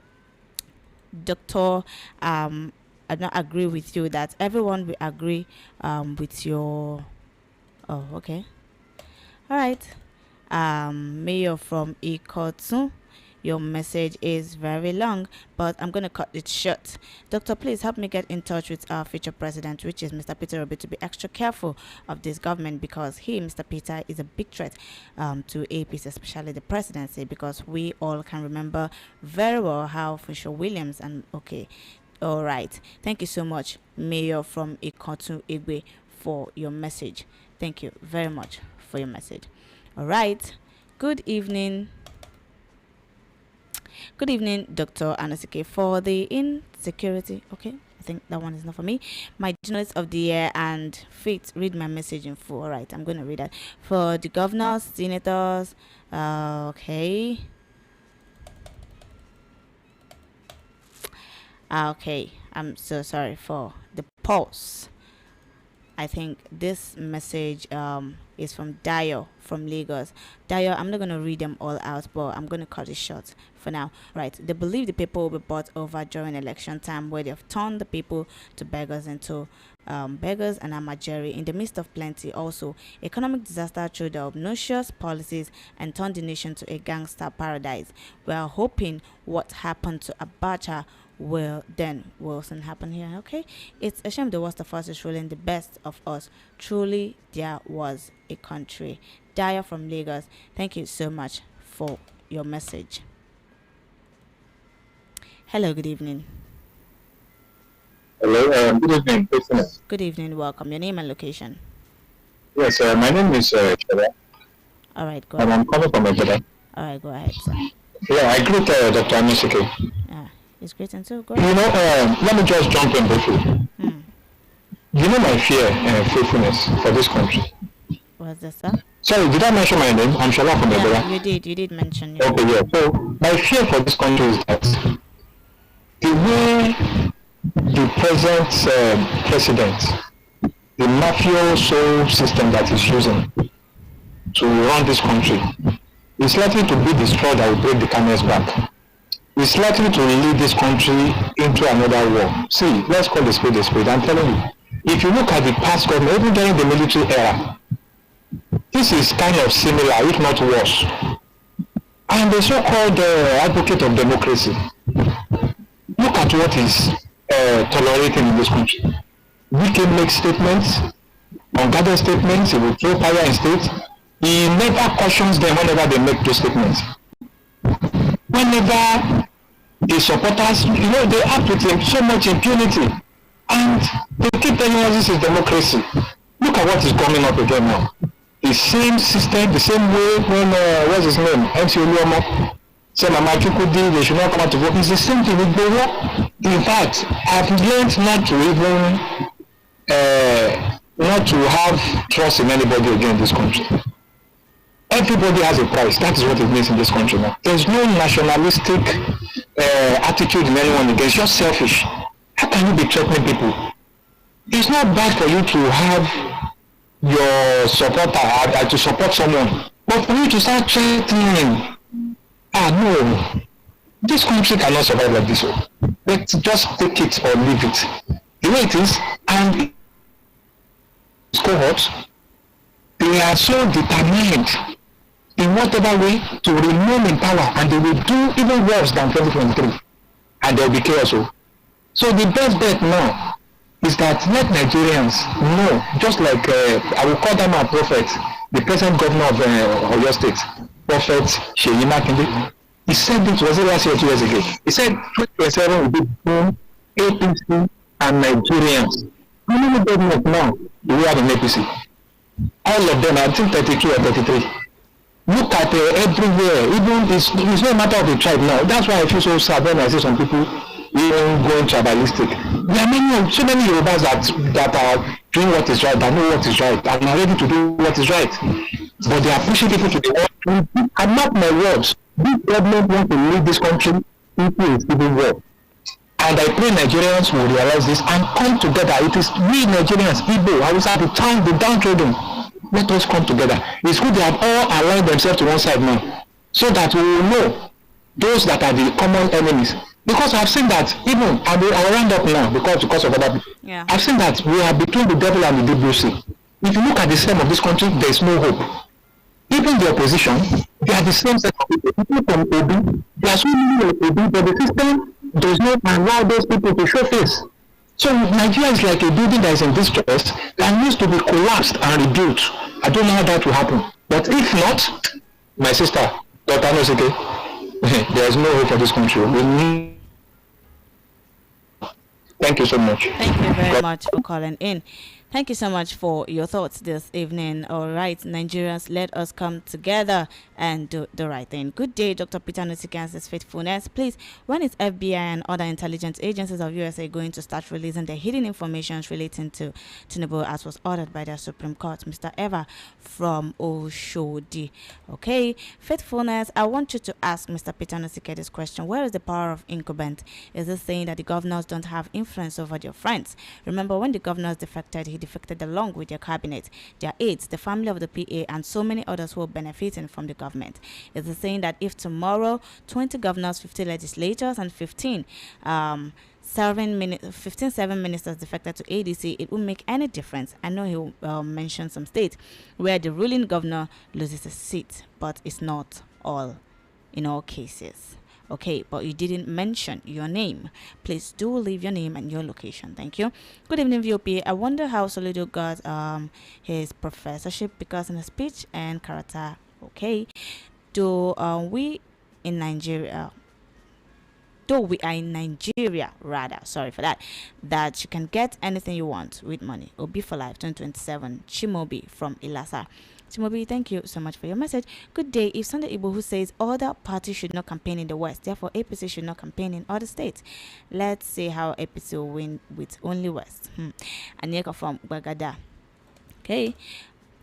Doctor, I don't agree with you that everyone will agree with your. Oh, okay. All right. Mayor from Ikotsu. Your message is very long, but I'm going to cut it short. Doctor, please help me get in touch with our future president, which is Mr. Peter Obi, to be extra careful of this government, because he, Mr. Peter, is a big threat to APC, especially the presidency, because we all can remember very well how Fisher Williams and okay. All right. Thank you so much, Mayor from Ikotu Igwe, for your message. Thank you very much for your message. All right. Good evening. Good evening, Dr. Anosike. For the insecurity, okay, I think that one is not for me. My journalist of the year and Faith, read my message in full. All right, I'm going to read that. For the governors, senators, okay. Okay, I'm so sorry for the pause. I think this message is from Dayo from Lagos. Dayo, I'm not going to read them all out, but I'm going to cut it short for now. Right. They believe the people will be bought over during election time, where they have turned the people to beggars into beggars and amajeri in the midst of plenty. Also, economic disaster through the obnoxious policies and turned the nation to a gangster paradise. We are hoping what happened to Abacha will soon happen here. Okay, it's a shame the worst of us is ruling the best of us. Truly, there was a country. Daya from Lagos, thank you so much for your message. Hello, good evening. Hello, good evening. Good evening, welcome. Your name and location. Yes, my name is Shaba. All right, go And ahead. I'm calling from Ebola. All right, go ahead, sir. Yeah, I greet Dr. Anosike. Yeah, it's great and so go You ahead. know, let me just jump in briefly. You know my fear and faithfulness for this country. What's this, sir? Sorry, did I mention my name? I'm Shala from Yeah, Ebola. you did mention it. Okay, yeah. So my fear for this country is that the way the present president, the mafioso system that is using to run this country, is likely to be the straw that will break the camel's back. It's likely to lead this country into another war. See, let's call the spade a spade. I'm telling you, if you look at the past government, even during the military era, this is kind of similar, if not worse. And the so-called advocate of democracy, look at what is tolerating in this country. Wike makes statements, unguarded statements, he will throw fire in state. He never cautions them whenever they make those statements. Whenever the supporters, they act with so much impunity, and they keep telling us this is democracy. Look at what is coming up again now. The same system, the same way when, what's his name, MC Oluomo, said Mama Chukudi, they should not come out to vote. It's the same thing with Bowo. In fact, I've learned not to even, not to have trust in anybody again in this country. Everybody has a price. That is what it means in this country now. There's no nationalistic attitude in anyone again. It's just selfish. How can you be threatening people? It's not bad for you to have your supporter to support someone, but for you to start threatening, no, this country cannot survive like this. Let's just take it or leave it the way it is. And cohorts, they are so determined in whatever way to remain in power, and they will do even worse than 2023, and there will be chaos. So the best bet now is that let Nigerians know, just like I will call them a prophet, the present governor of Oyo State, Prophet Seyi Makinde. He said it, was it last year or 2 years ago? He said 2027 will be between APC and Nigerians. How many governors now do we have in APC? All of them, I think 32 or 33. Look at everywhere, even it's no matter of the tribe now. That's why I feel so sad when I see some people even going tribalistic. There are so many Yorubas that are doing what is right, that know what is right, and are ready to do what is right. But they are pushing people to the wall. And not my words. This government wants to lead this country into a civil war. And I pray Nigerians will realize this and come together. It is we Nigerians, Igbo, Hausa, the downtrodden. Let us come together. It's good they have all aligned themselves to one side now, so that we will know those that are the common enemies. Because I've seen that even, I'll round up now because of other people. Yeah. I've seen that we are between the devil and the deep sea. If you look at the stem of this country, there is no hope. Even the opposition, they are the same set of people. People from Obi, they are so many Obi, but the system does not allow those people to show face. So Nigeria is like a building that is in distress that needs to be collapsed and rebuilt. I don't know how that will happen. But if not, my sister, Dr. Anosike, there is no hope for this country. We need. Thank you so much. Thank you very much for calling in. Thank you so much for your thoughts this evening. All right, Nigerians, let us come together and do the right thing. Good day, Dr. Peter Nosikan's faithfulness. Please, when is FBI and other intelligence agencies of USA going to start releasing their hidden information relating to Tinubu as was ordered by the Supreme Court? Mr. Eva from Oshodi. Okay, faithfulness, I want you to ask Mr. Peter Nosike this question. Where is the power of incumbent? Is this saying that the governors don't have influence over their friends? Remember, when the governors defected, he defected along with their cabinet, their aides, the family of the PA, and so many others who are benefiting from the government. Is it saying that if tomorrow 20 governors, 50 legislators, and 15 7 ministers defected to ADC, it will make any difference? I know he mentioned some states where the ruling governor loses a seat, but it's not all in all cases. Okay, but you didn't mention your name. Please do leave your name and your location. Thank you. Good evening, VOP. I wonder how Soludo got his professorship, because in his speech and character. Okay, do we in Nigeria? Though we are in Nigeria, rather, sorry for that, that you can get anything you want with money. Obi for Life 2027, Chimobi from Ilasa. Chimobi, thank you so much for your message. Good day. If Sunday Igbo who says other parties should not campaign in the West, therefore APC should not campaign in other states, let's see how APC will win with only West. Anyeka from Bagada. Okay.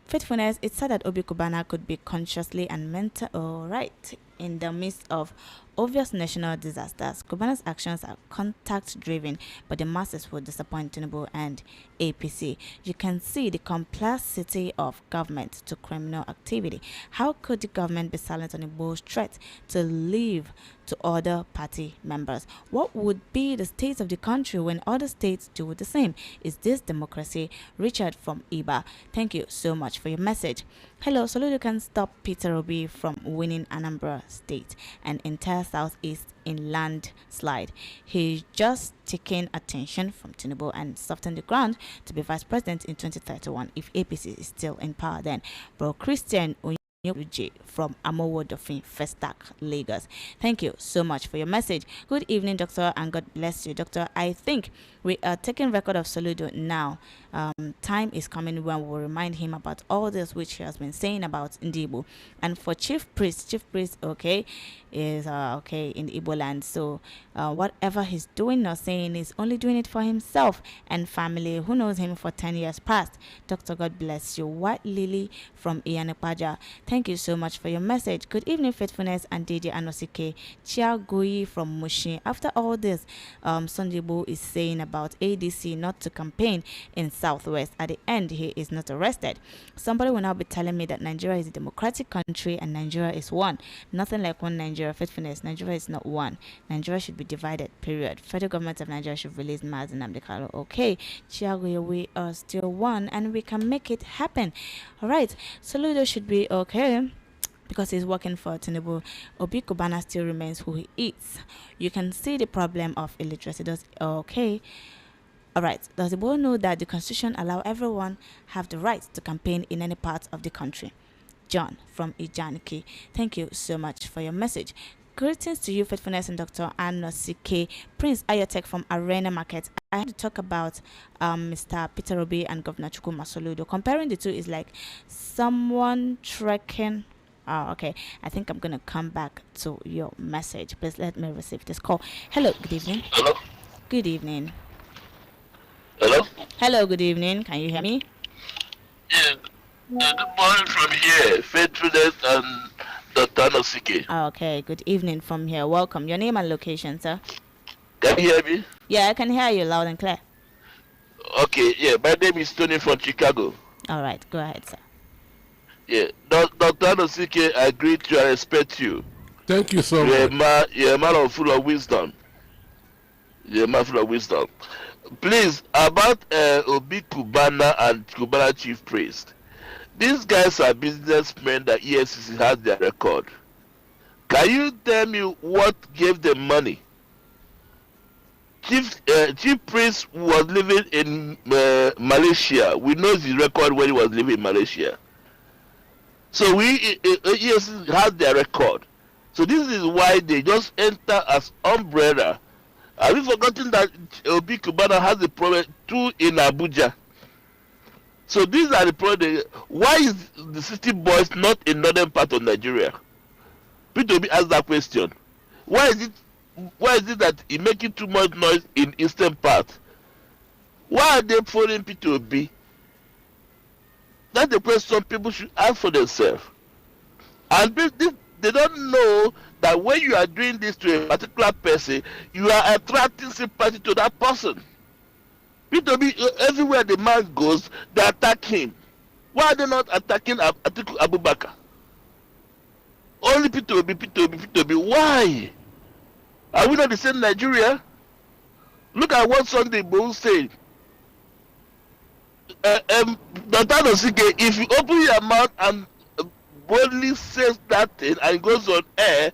Faithfulness, it's said that Obi Cubana could be consciously and mental. All right. in the midst of obvious national disasters. Cubana's actions are contact driven, but the masses will disappoint Tinubu and APC. You can see the complexity of government to criminal activity. How could the government be silent on a bold threat to leave to other party members? What would be the state of the country when other states do the same? Is this democracy? Richard from Iba, thank you so much for your message. Hello, Soludo can stop Peter Obi from winning Anambra State and entire Southeast in landslide. He's just taking attention from Tinubu and soften the ground to be vice president in 2031 if APC is still in power then. Bro Christian from Amowo Dofin, Festac, Lagos. Thank you so much for your message. Good evening, Doctor, and God bless you, Doctor. I think we are taking record of Soludo now. Time is coming when we'll remind him about all this which he has been saying about Ndibu. And for Chief Priest, okay, is okay in the Igbo land. So whatever he's doing or saying is only doing it for himself and family who knows him for 10 years past. Doctor, God bless you. White Lily from Iyanepaja, thank you so much for your message. Good evening, Faithfulness and DJ Anosike. Chiagui from Mushin. After all this, Sondibu is saying about ADC not to campaign in Southwest. At the end, he is not arrested. Somebody will now be telling me that Nigeria is a democratic country and Nigeria is one. Nothing like one Nigeria. Faithfulness. Nigeria is not one. Nigeria should be divided, period. Federal government of Nigeria should release Mazen Amdekalo. Okay, Chiagui, we are still one and we can make it happen. All right, Soludo should be okay because he's working for Tinubu. Obi Cubana still remains who he is. You can see the problem of illiteracy. Does okay. All right. Does the board know that the Constitution allow everyone have the right to campaign in any part of the country? John from Ijaniki. Thank you so much for your message. Greetings to you, Faithfulness and Dr. Anosike. Prince Ayotek from Arena Market. I had to talk about Mr. Peter Obi and Governor Chukuma Soludo. Comparing the two is like someone trekking. Oh, okay. I think I'm going to come back to your message. Please let me receive this call. Hello, good evening. Hello? Good evening. Hello? Hello, good evening. Can you hear me? Yeah. Good morning from here. Faithfulness and Dr. Anosike. Okay, good evening from here. Welcome. Your name and location, sir? Can you hear me? Yeah, I can hear you loud and clear. Okay, yeah. My name is Tony from Chicago. All right, go ahead, sir. Yeah. Dr. Anosike, I greet you and respect you. Thank you so much. You're a man full of wisdom. You're a man full of wisdom. Please, about Obi Cubana and Cubana Chief Priest. These guys are businessmen that EFCC has their record. Can you tell me what gave them money? Chief Priest was living in Malaysia. We know his record when he was living in Malaysia. So EFCC has their record. So this is why they just enter as umbrella. Have you forgotten that Obi Cubana has a problem too in Abuja? So these are the problems. Why is the city boys not in northern part of Nigeria? Peter Obi asked that question. Why is it that he making too much noise in eastern part? Why are they following Peter Obi? That's the question people should ask for themselves. And they don't know that when you are doing this to a particular person, you are attracting sympathy to that person. Peter Obi, everywhere the man goes, they attack him. Why are they not attacking Atiku Abubakar? Only Peter Obi. Why? Are we not the same Nigeria? Look at what Sunday Igboho said. Dr. Anosike, if you open your mouth and boldly says that thing and goes on air,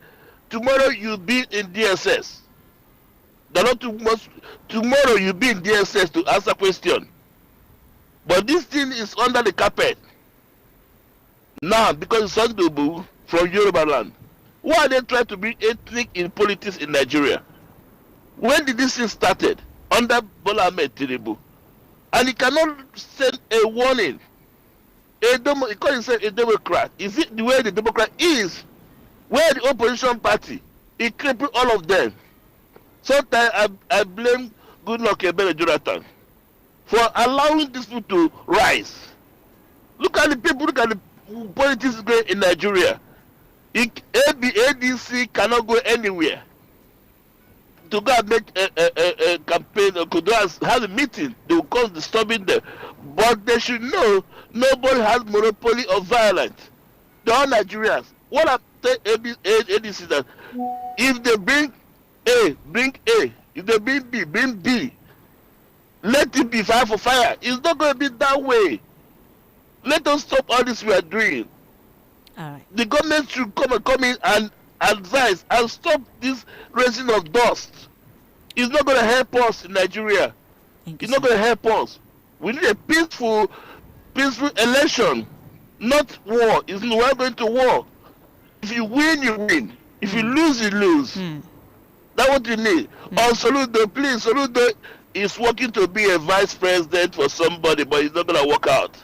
tomorrow you'll be in DSS. Tomorrow you'll be in DSS to answer question. But this thing is under the carpet. Now, because it's Sandobu from Yoruba land. Why are they trying to be ethnic in politics in Nigeria? When did this thing started? Under Bola Ahmed Tinubu. And he cannot send a warning. He calls himself a Democrat. Is it the way the Democrat is? Where the opposition party? He crippled all of them. Sometimes I blame Goodluck Ebele Jonathan for allowing these people to rise. Look at the people, look at the politics going in Nigeria. ADC cannot go anywhere to go and make a campaign or could have a meeting. They will cause disturbing them. But they should know nobody has monopoly of violence. They're all Nigerians. What I'm saying ADC is that if they bring A, bring A. If they bring B, bring B. Let it be fire for fire. It's not going to be that way. Let us stop all this we are doing. All right. The government should come in and advise and stop this raising of dust. It's not going to help us in Nigeria. It's not going to help us. We need a peaceful election, not war. We're going to war. If you win, you win. If you lose, you lose. That's what you need. On Soludo, please, Soludo is working to be a vice president for somebody, but it's not going to work out.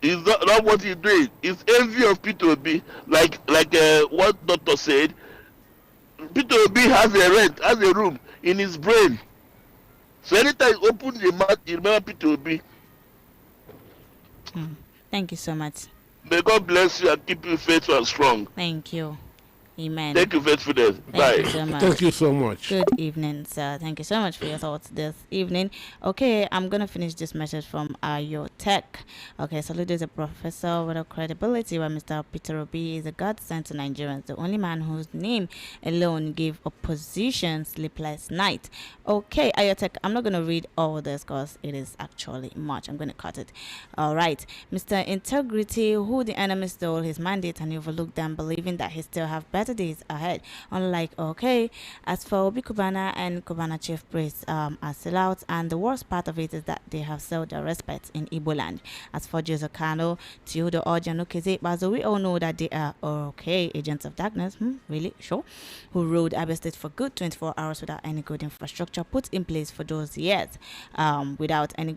It's not what he's doing. It's envy of P2B, like what doctor said. P2B has a room in his brain. So anytime you open the mouth, you remember P2B. Thank you so much. May God bless you and keep you faithful and strong. Thank you. Amen. Thank you, faithfulness. Bye. Thank you so much. Thank you so much. Good evening, sir. Thank you so much for your thoughts this evening. Okay, I'm going to finish this message from Ayo Tech. Okay, Saludo is a professor with a credibility, while Mr. Peter Obi is a godsend to Nigerians, the only man whose name alone gave opposition sleepless night. Okay, Ayo Tech, I'm not going to read all this because it is actually much. I'm going to cut it. All right. Mr. Integrity, who the enemy stole his mandate and he overlooked them, believing that he still have better days ahead. Unlike as for Obi Cubana and Cubana chief priests are sellouts, and the worst part of it is that they have sold their respect in Igbo land. As for Jose Kano, Teodo Ojano Bazo, we all know that they are agents of darkness. Really? Sure. Who ruled Abia State for good 24 hours without any good infrastructure put in place for those years. Without any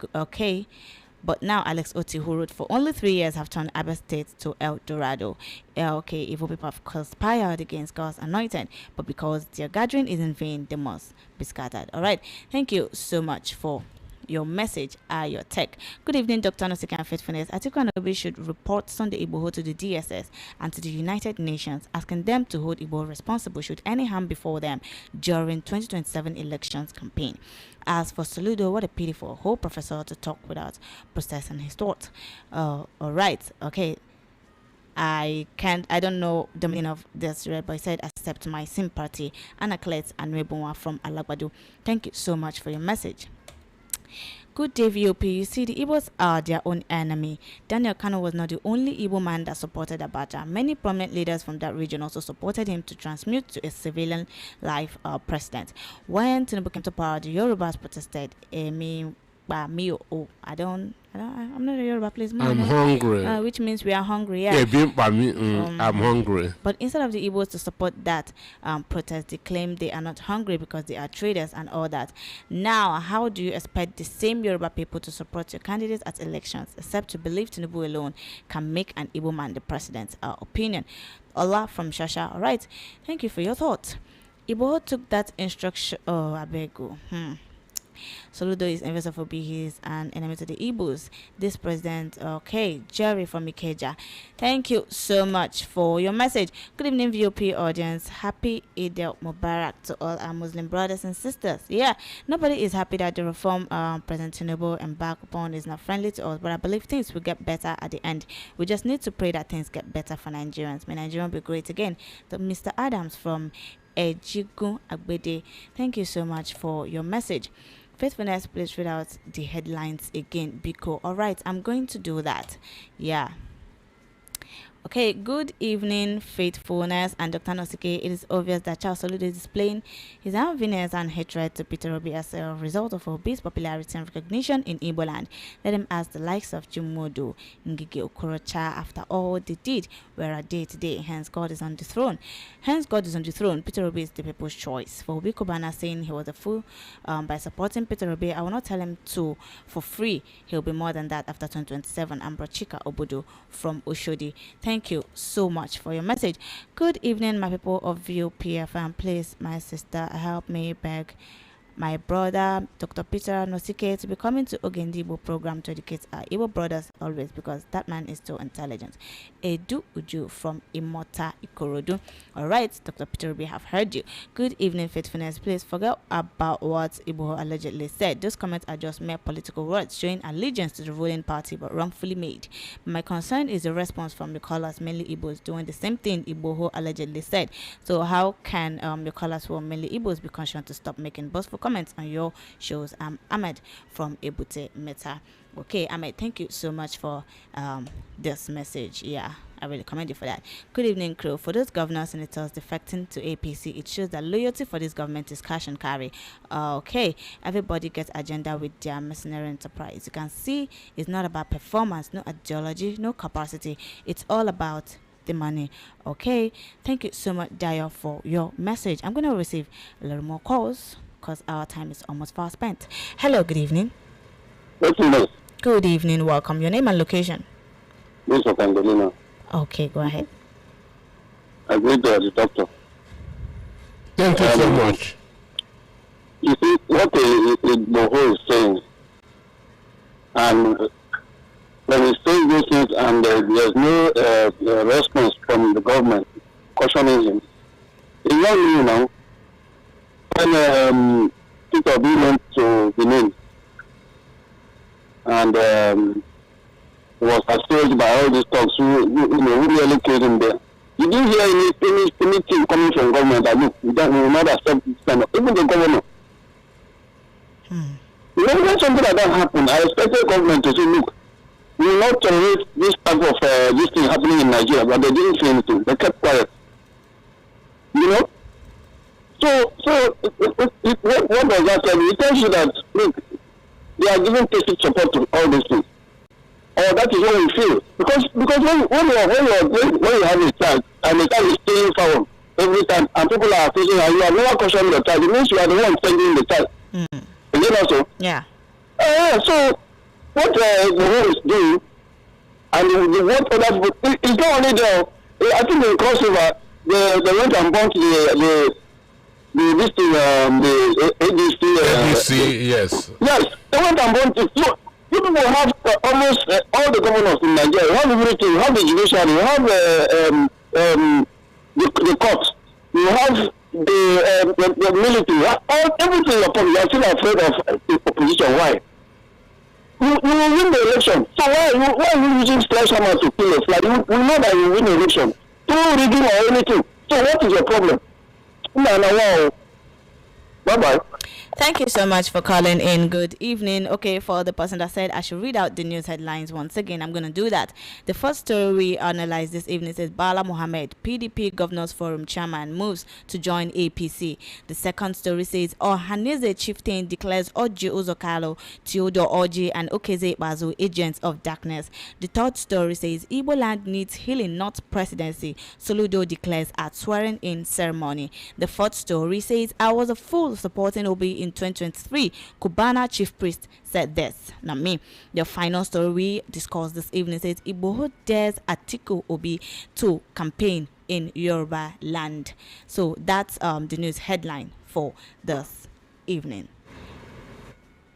But now Alex Oti, who ruled for only 3 years, have turned Abia State to El Dorado. Evil people have conspired against God's anointed, but because their gathering is in vain, they must be scattered. All right. Thank you so much for your message, your tech. Good evening, Dr. Nosika and Faithfulness. Atiku Anobi should report Sunday Igboho to the DSS and to the United Nations, asking them to hold Igbo responsible should any harm befall them during 2027 elections campaign. As for Saludo, what a pity for a whole professor to talk without processing his thoughts. All right, okay. I don't know the meaning of this, but I said accept my sympathy. Anaclet and Rebunwa from Alagbadu. Thank you so much for your message. Good day, VOP. You see, the Igbos are their own enemy. Daniel Kano was not the only Igbo man that supported Abacha. Many prominent leaders from that region also supported him to transmute to a civilian life president. When Tinubu came to power, the Yorubas protested. I'm not a Yoruba, please. I'm hungry. Which means we are hungry. Yeah. I'm hungry. But instead of the Igbos to support that protest, they claim they are not hungry because they are traders and all that. Now, how do you expect the same Yoruba people to support your candidates at elections, except to believe Tinubu alone can make an Igbo man the president? Our opinion. Allah from Shasha. All right. Thank you for your thoughts. Igbo took that instruction. Oh, I beg you. Soludo is investor for B. He is an enemy to the Igbos. This president, Jerry from Ikeja. Thank you so much for your message. Good evening, VOP audience. Happy Eid al-Mubarak to all our Muslim brothers and sisters. Yeah, nobody is happy that the reform President Tinubu embarked upon is not friendly to us, but I believe things will get better at the end. We just need to pray that things get better for Nigerians. May Nigeria be great again. Mr. Adams from Ejigun Agbede. Thank you so much for your message. Faithfulness, please read out the headlines again, Biko. All right, I'm going to do that. Yeah. Okay, good evening, Faithfulness and Dr. Nosike. It is obvious that Charles Soludo is displaying his unfairness and hatred to Peter Obi as a result of Obi's popularity and recognition in Igbo land. Let him ask the likes of Jimodo, Ngige Okorocha. After all they did, where are they today? Hence, God is on the throne. Peter Obi is the people's choice. For Obi Cubana saying he was a fool by supporting Peter Obi, I will not tell him to for free. He'll be more than that after 2027. Ambrochika Obodo from Oshodi. Thank you so much for your message. Good evening, my people of VOPFM. Please, my sister, help me beg my brother, Dr. Peter Nosike, to be coming to Ogendibo program to educate our Igbo brothers always, because that man is so intelligent. Edu Uju from Imota Ikorodu. All right, Dr. Peter, we have heard you. Good evening, faithfulness. Please forget about what Igbo allegedly said. Those comments are just mere political words showing allegiance to the ruling party, but wrongfully made. My concern is the response from the callers, mainly Igbos, doing the same thing Igbo allegedly said. So how can the callers who are mainly Igbos be conscious to stop making boastful comments on your shows? I'm Ahmed from Ebute Meta. Okay, Ahmed, thank you so much for this message. Yeah, I really commend you for that. Good evening, crew. For those governors and senators defecting to APC, it shows that loyalty for this government is cash and carry. Okay, everybody gets agenda with their mercenary enterprise. You can see it's not about performance, no ideology, no capacity. It's all about the money. Okay, thank you so much, Dio, for your message. I'm going to receive a little more calls because our time is almost far spent. Hello, good evening. Good evening, welcome. Your name and location? This is Angelina. Okay, go ahead. I agree with the doctor. Thank you so much. You see, what Boho is saying, and when he's saying these things and there's no response from the government cautioning him, it's not new now. When Peter B went to Benin, and was assailed by all these talks who really killed him there. You didn't hear anything coming from government that look, we will not accept this kind of, even the governor. You know, when something like that happened, I expected government to say, look, we will not tolerate this type of this thing happening in Nigeria, but they didn't say anything. They kept quiet. You know? So what does that tell you? It tells you that, look, they are giving tacit support to all these things. Or that is what we feel. Because when you have a child, and the child is staying foul every time, and people are accusing and you are never questioning the child, it means you are the one sending the child. Is it also? Yeah. So what the world is doing, and what other people, it's not only there. I think in crossover, they went and bought the ABC, yes. Yes, they went and bought it. So you people have almost all the governors in Nigeria. You have everything. You have the judiciary. You have the courts. You have the military. You have everything in your pocket. You are still afraid of the opposition. Why? You will win the election. So why are you using sledgehammer to kill us? Like we know that you win the election. Through rigging or anything. So what is your problem? Wow. Bye-bye. Thank you so much for calling in. Good evening. Okay, for the person that said I should read out the news headlines once again, I'm going to do that. The first story we analyzed this evening says Bala Mohammed, PDP Governors Forum Chairman, moves to join APC. The second story says Ohaneze Chieftain declares Oji Uzokalo, Theodore Oji, and Okeze Bazu agents of darkness. The third story says Igbo land needs healing, not presidency, Soludo declares at swearing-in ceremony. The fourth story says I was a fool supporting Obi in 2023. Cubana chief priest said this. Not me. The final story we discussed this evening says Igboho dares Atiku Obi to campaign in Yoruba land. So that's the news headline for this evening.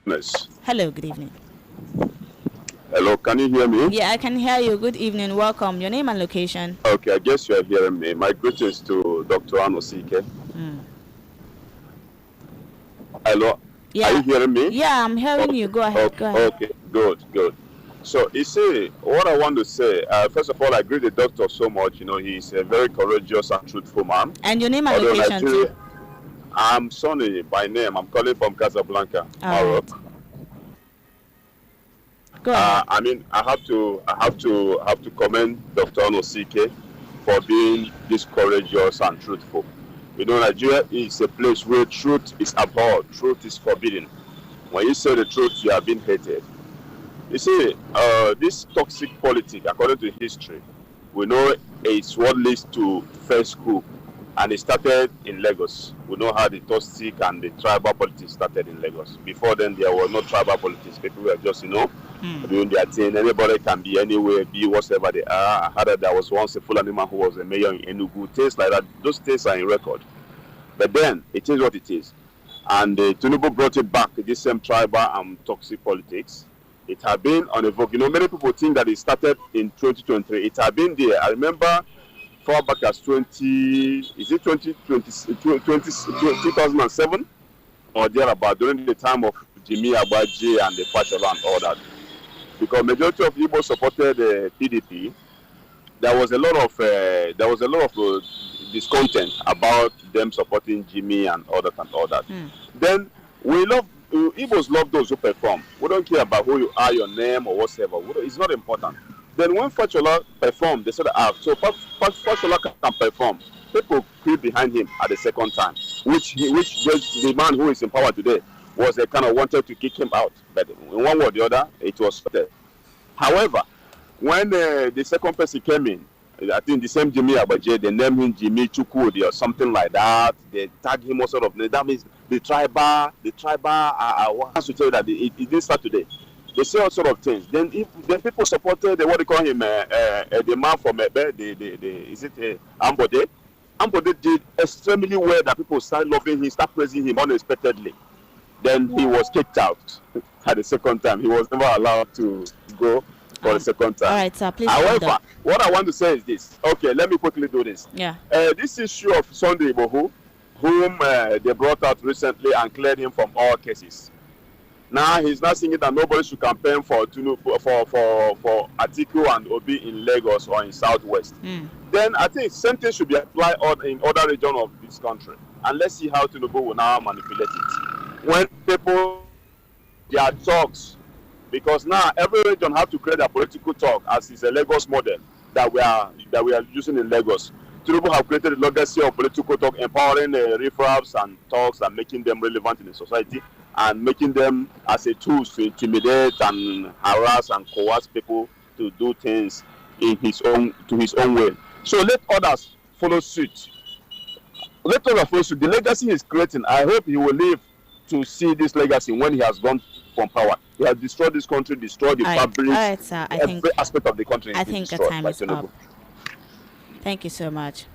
Nice. Hello, good evening. Hello, can you hear me? Yeah, I can hear you. Good evening. Welcome. Your name and location? Okay, I guess you are hearing me. My greetings to Dr. Anosike. Hello. Yeah. Are you hearing me? Yeah, I'm hearing you. Go ahead. Okay. Go ahead. Okay, good. So, you see, what I want to say, first of all, I agree with the doctor so much. You know, he's a very courageous and truthful man. And your name and location, too? I'm Sonny by name. I'm calling from Casablanca, Maroc. Right. Go ahead. I mean, I have to commend Dr. Anosike for being this courageous and truthful. You know, Nigeria is a place where truth is abhorred, truth is forbidden. When you say the truth, you are being hated. You see, this toxic politics, according to history, we know it's what leads to first coup, and it started in Lagos. We know how the toxic and the tribal politics started in Lagos. Before then, there was no tribal politics. People were just, doing their thing. Anybody can be anywhere, be whatever they are. I heard that there was once a Fulani man who was a mayor in Enugu. Things like that, those things are in record. But then, it is what it is. and Tinubu brought it back, this same tribal and toxic politics. It had been on a vogue. Many people think that it started in 2023. It had been there. I remember far back as 2007 or thereabout, during the time of Jimmy Abaji and the Fashola and all that. Because majority of Igbo supported the PDP, there was a lot of discontent about them supporting Jimmy and all that and all that. Then Igbos love those who perform. We don't care about who you are, your name or whatever. It's not important. Then when Fashola performed, they said, so Fashola can perform. People creep behind him at the second time, which the man who is in power today was a kind of wanted to kick him out. But in one way or the other, it was started. However, when the second person came in, I think the same Jimmy Abaje, they named him Jimmy Chukwudi or something like that. They tagged him all sort of. That means the tribal. I want to tell you that it didn't start today. They say all sort of things. Then people supported what they call him, the man from is it Ambode? Ambode did extremely well that people started loving him, start praising him unexpectedly. Then he was kicked out at the second time. He was never allowed to go for the second time. All right, sir, please. However, what I want to say is this. Okay, let me quickly do this. Yeah. This issue of Sunday Igboho, whom they brought out recently and cleared him from all cases. Now he's not saying that nobody should campaign for Atiku and Obi in Lagos or in Southwest. Then I think same thing should be applied in other regions of this country. And let's see how Tinubu will now manipulate it. When people, their talks, because now every region have to create a political talk as is a Lagos model that we are using in Lagos. Tinubu have created a legacy of political talk, empowering riffraffs and talks and making them relevant in the society and making them as a tool to intimidate and harass and coerce people to do things in his own way. So let others follow suit. Let others follow suit. The legacy he's creating, I hope he will live to see this legacy when he has gone from power. He has destroyed this country, destroyed the fabric, every aspect of the country. I think the time is up. Thank you so much.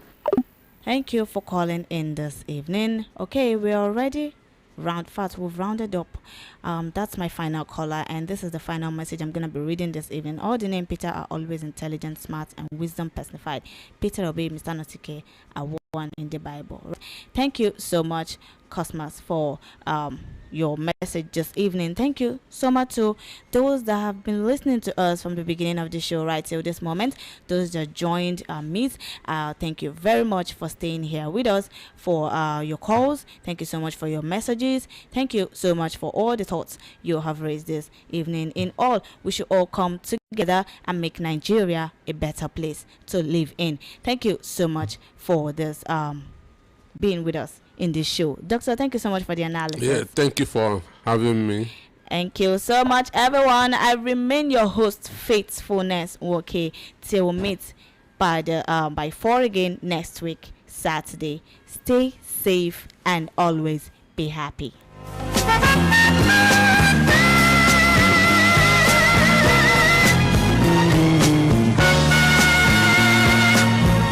Thank you for calling in this evening. Okay, we're already we've rounded up. That's my final caller, and this is the final message I'm gonna be reading this evening. All the name Peter are always intelligent, smart, and wisdom personified. Peter Obi, Mr. Notike are one in the Bible. Thank you so much, Cosmos, for your message this evening. Thank you so much to those that have been listening to us from the beginning of the show right till this moment. Those that joined me, thank you very much for staying here with us, for your calls. Thank you so much for your messages. Thank you so much for all the thoughts you have raised this evening. In all, we should all come together and make Nigeria a better place to live in. Thank you so much for this being with us in this show. Doctor, thank you so much for the analysis. Yeah, thank you for having me. Thank you so much, everyone. I remain your host, Faithfulness. Okay, till we meet by 4 again next week, Saturday. Stay safe and always be happy.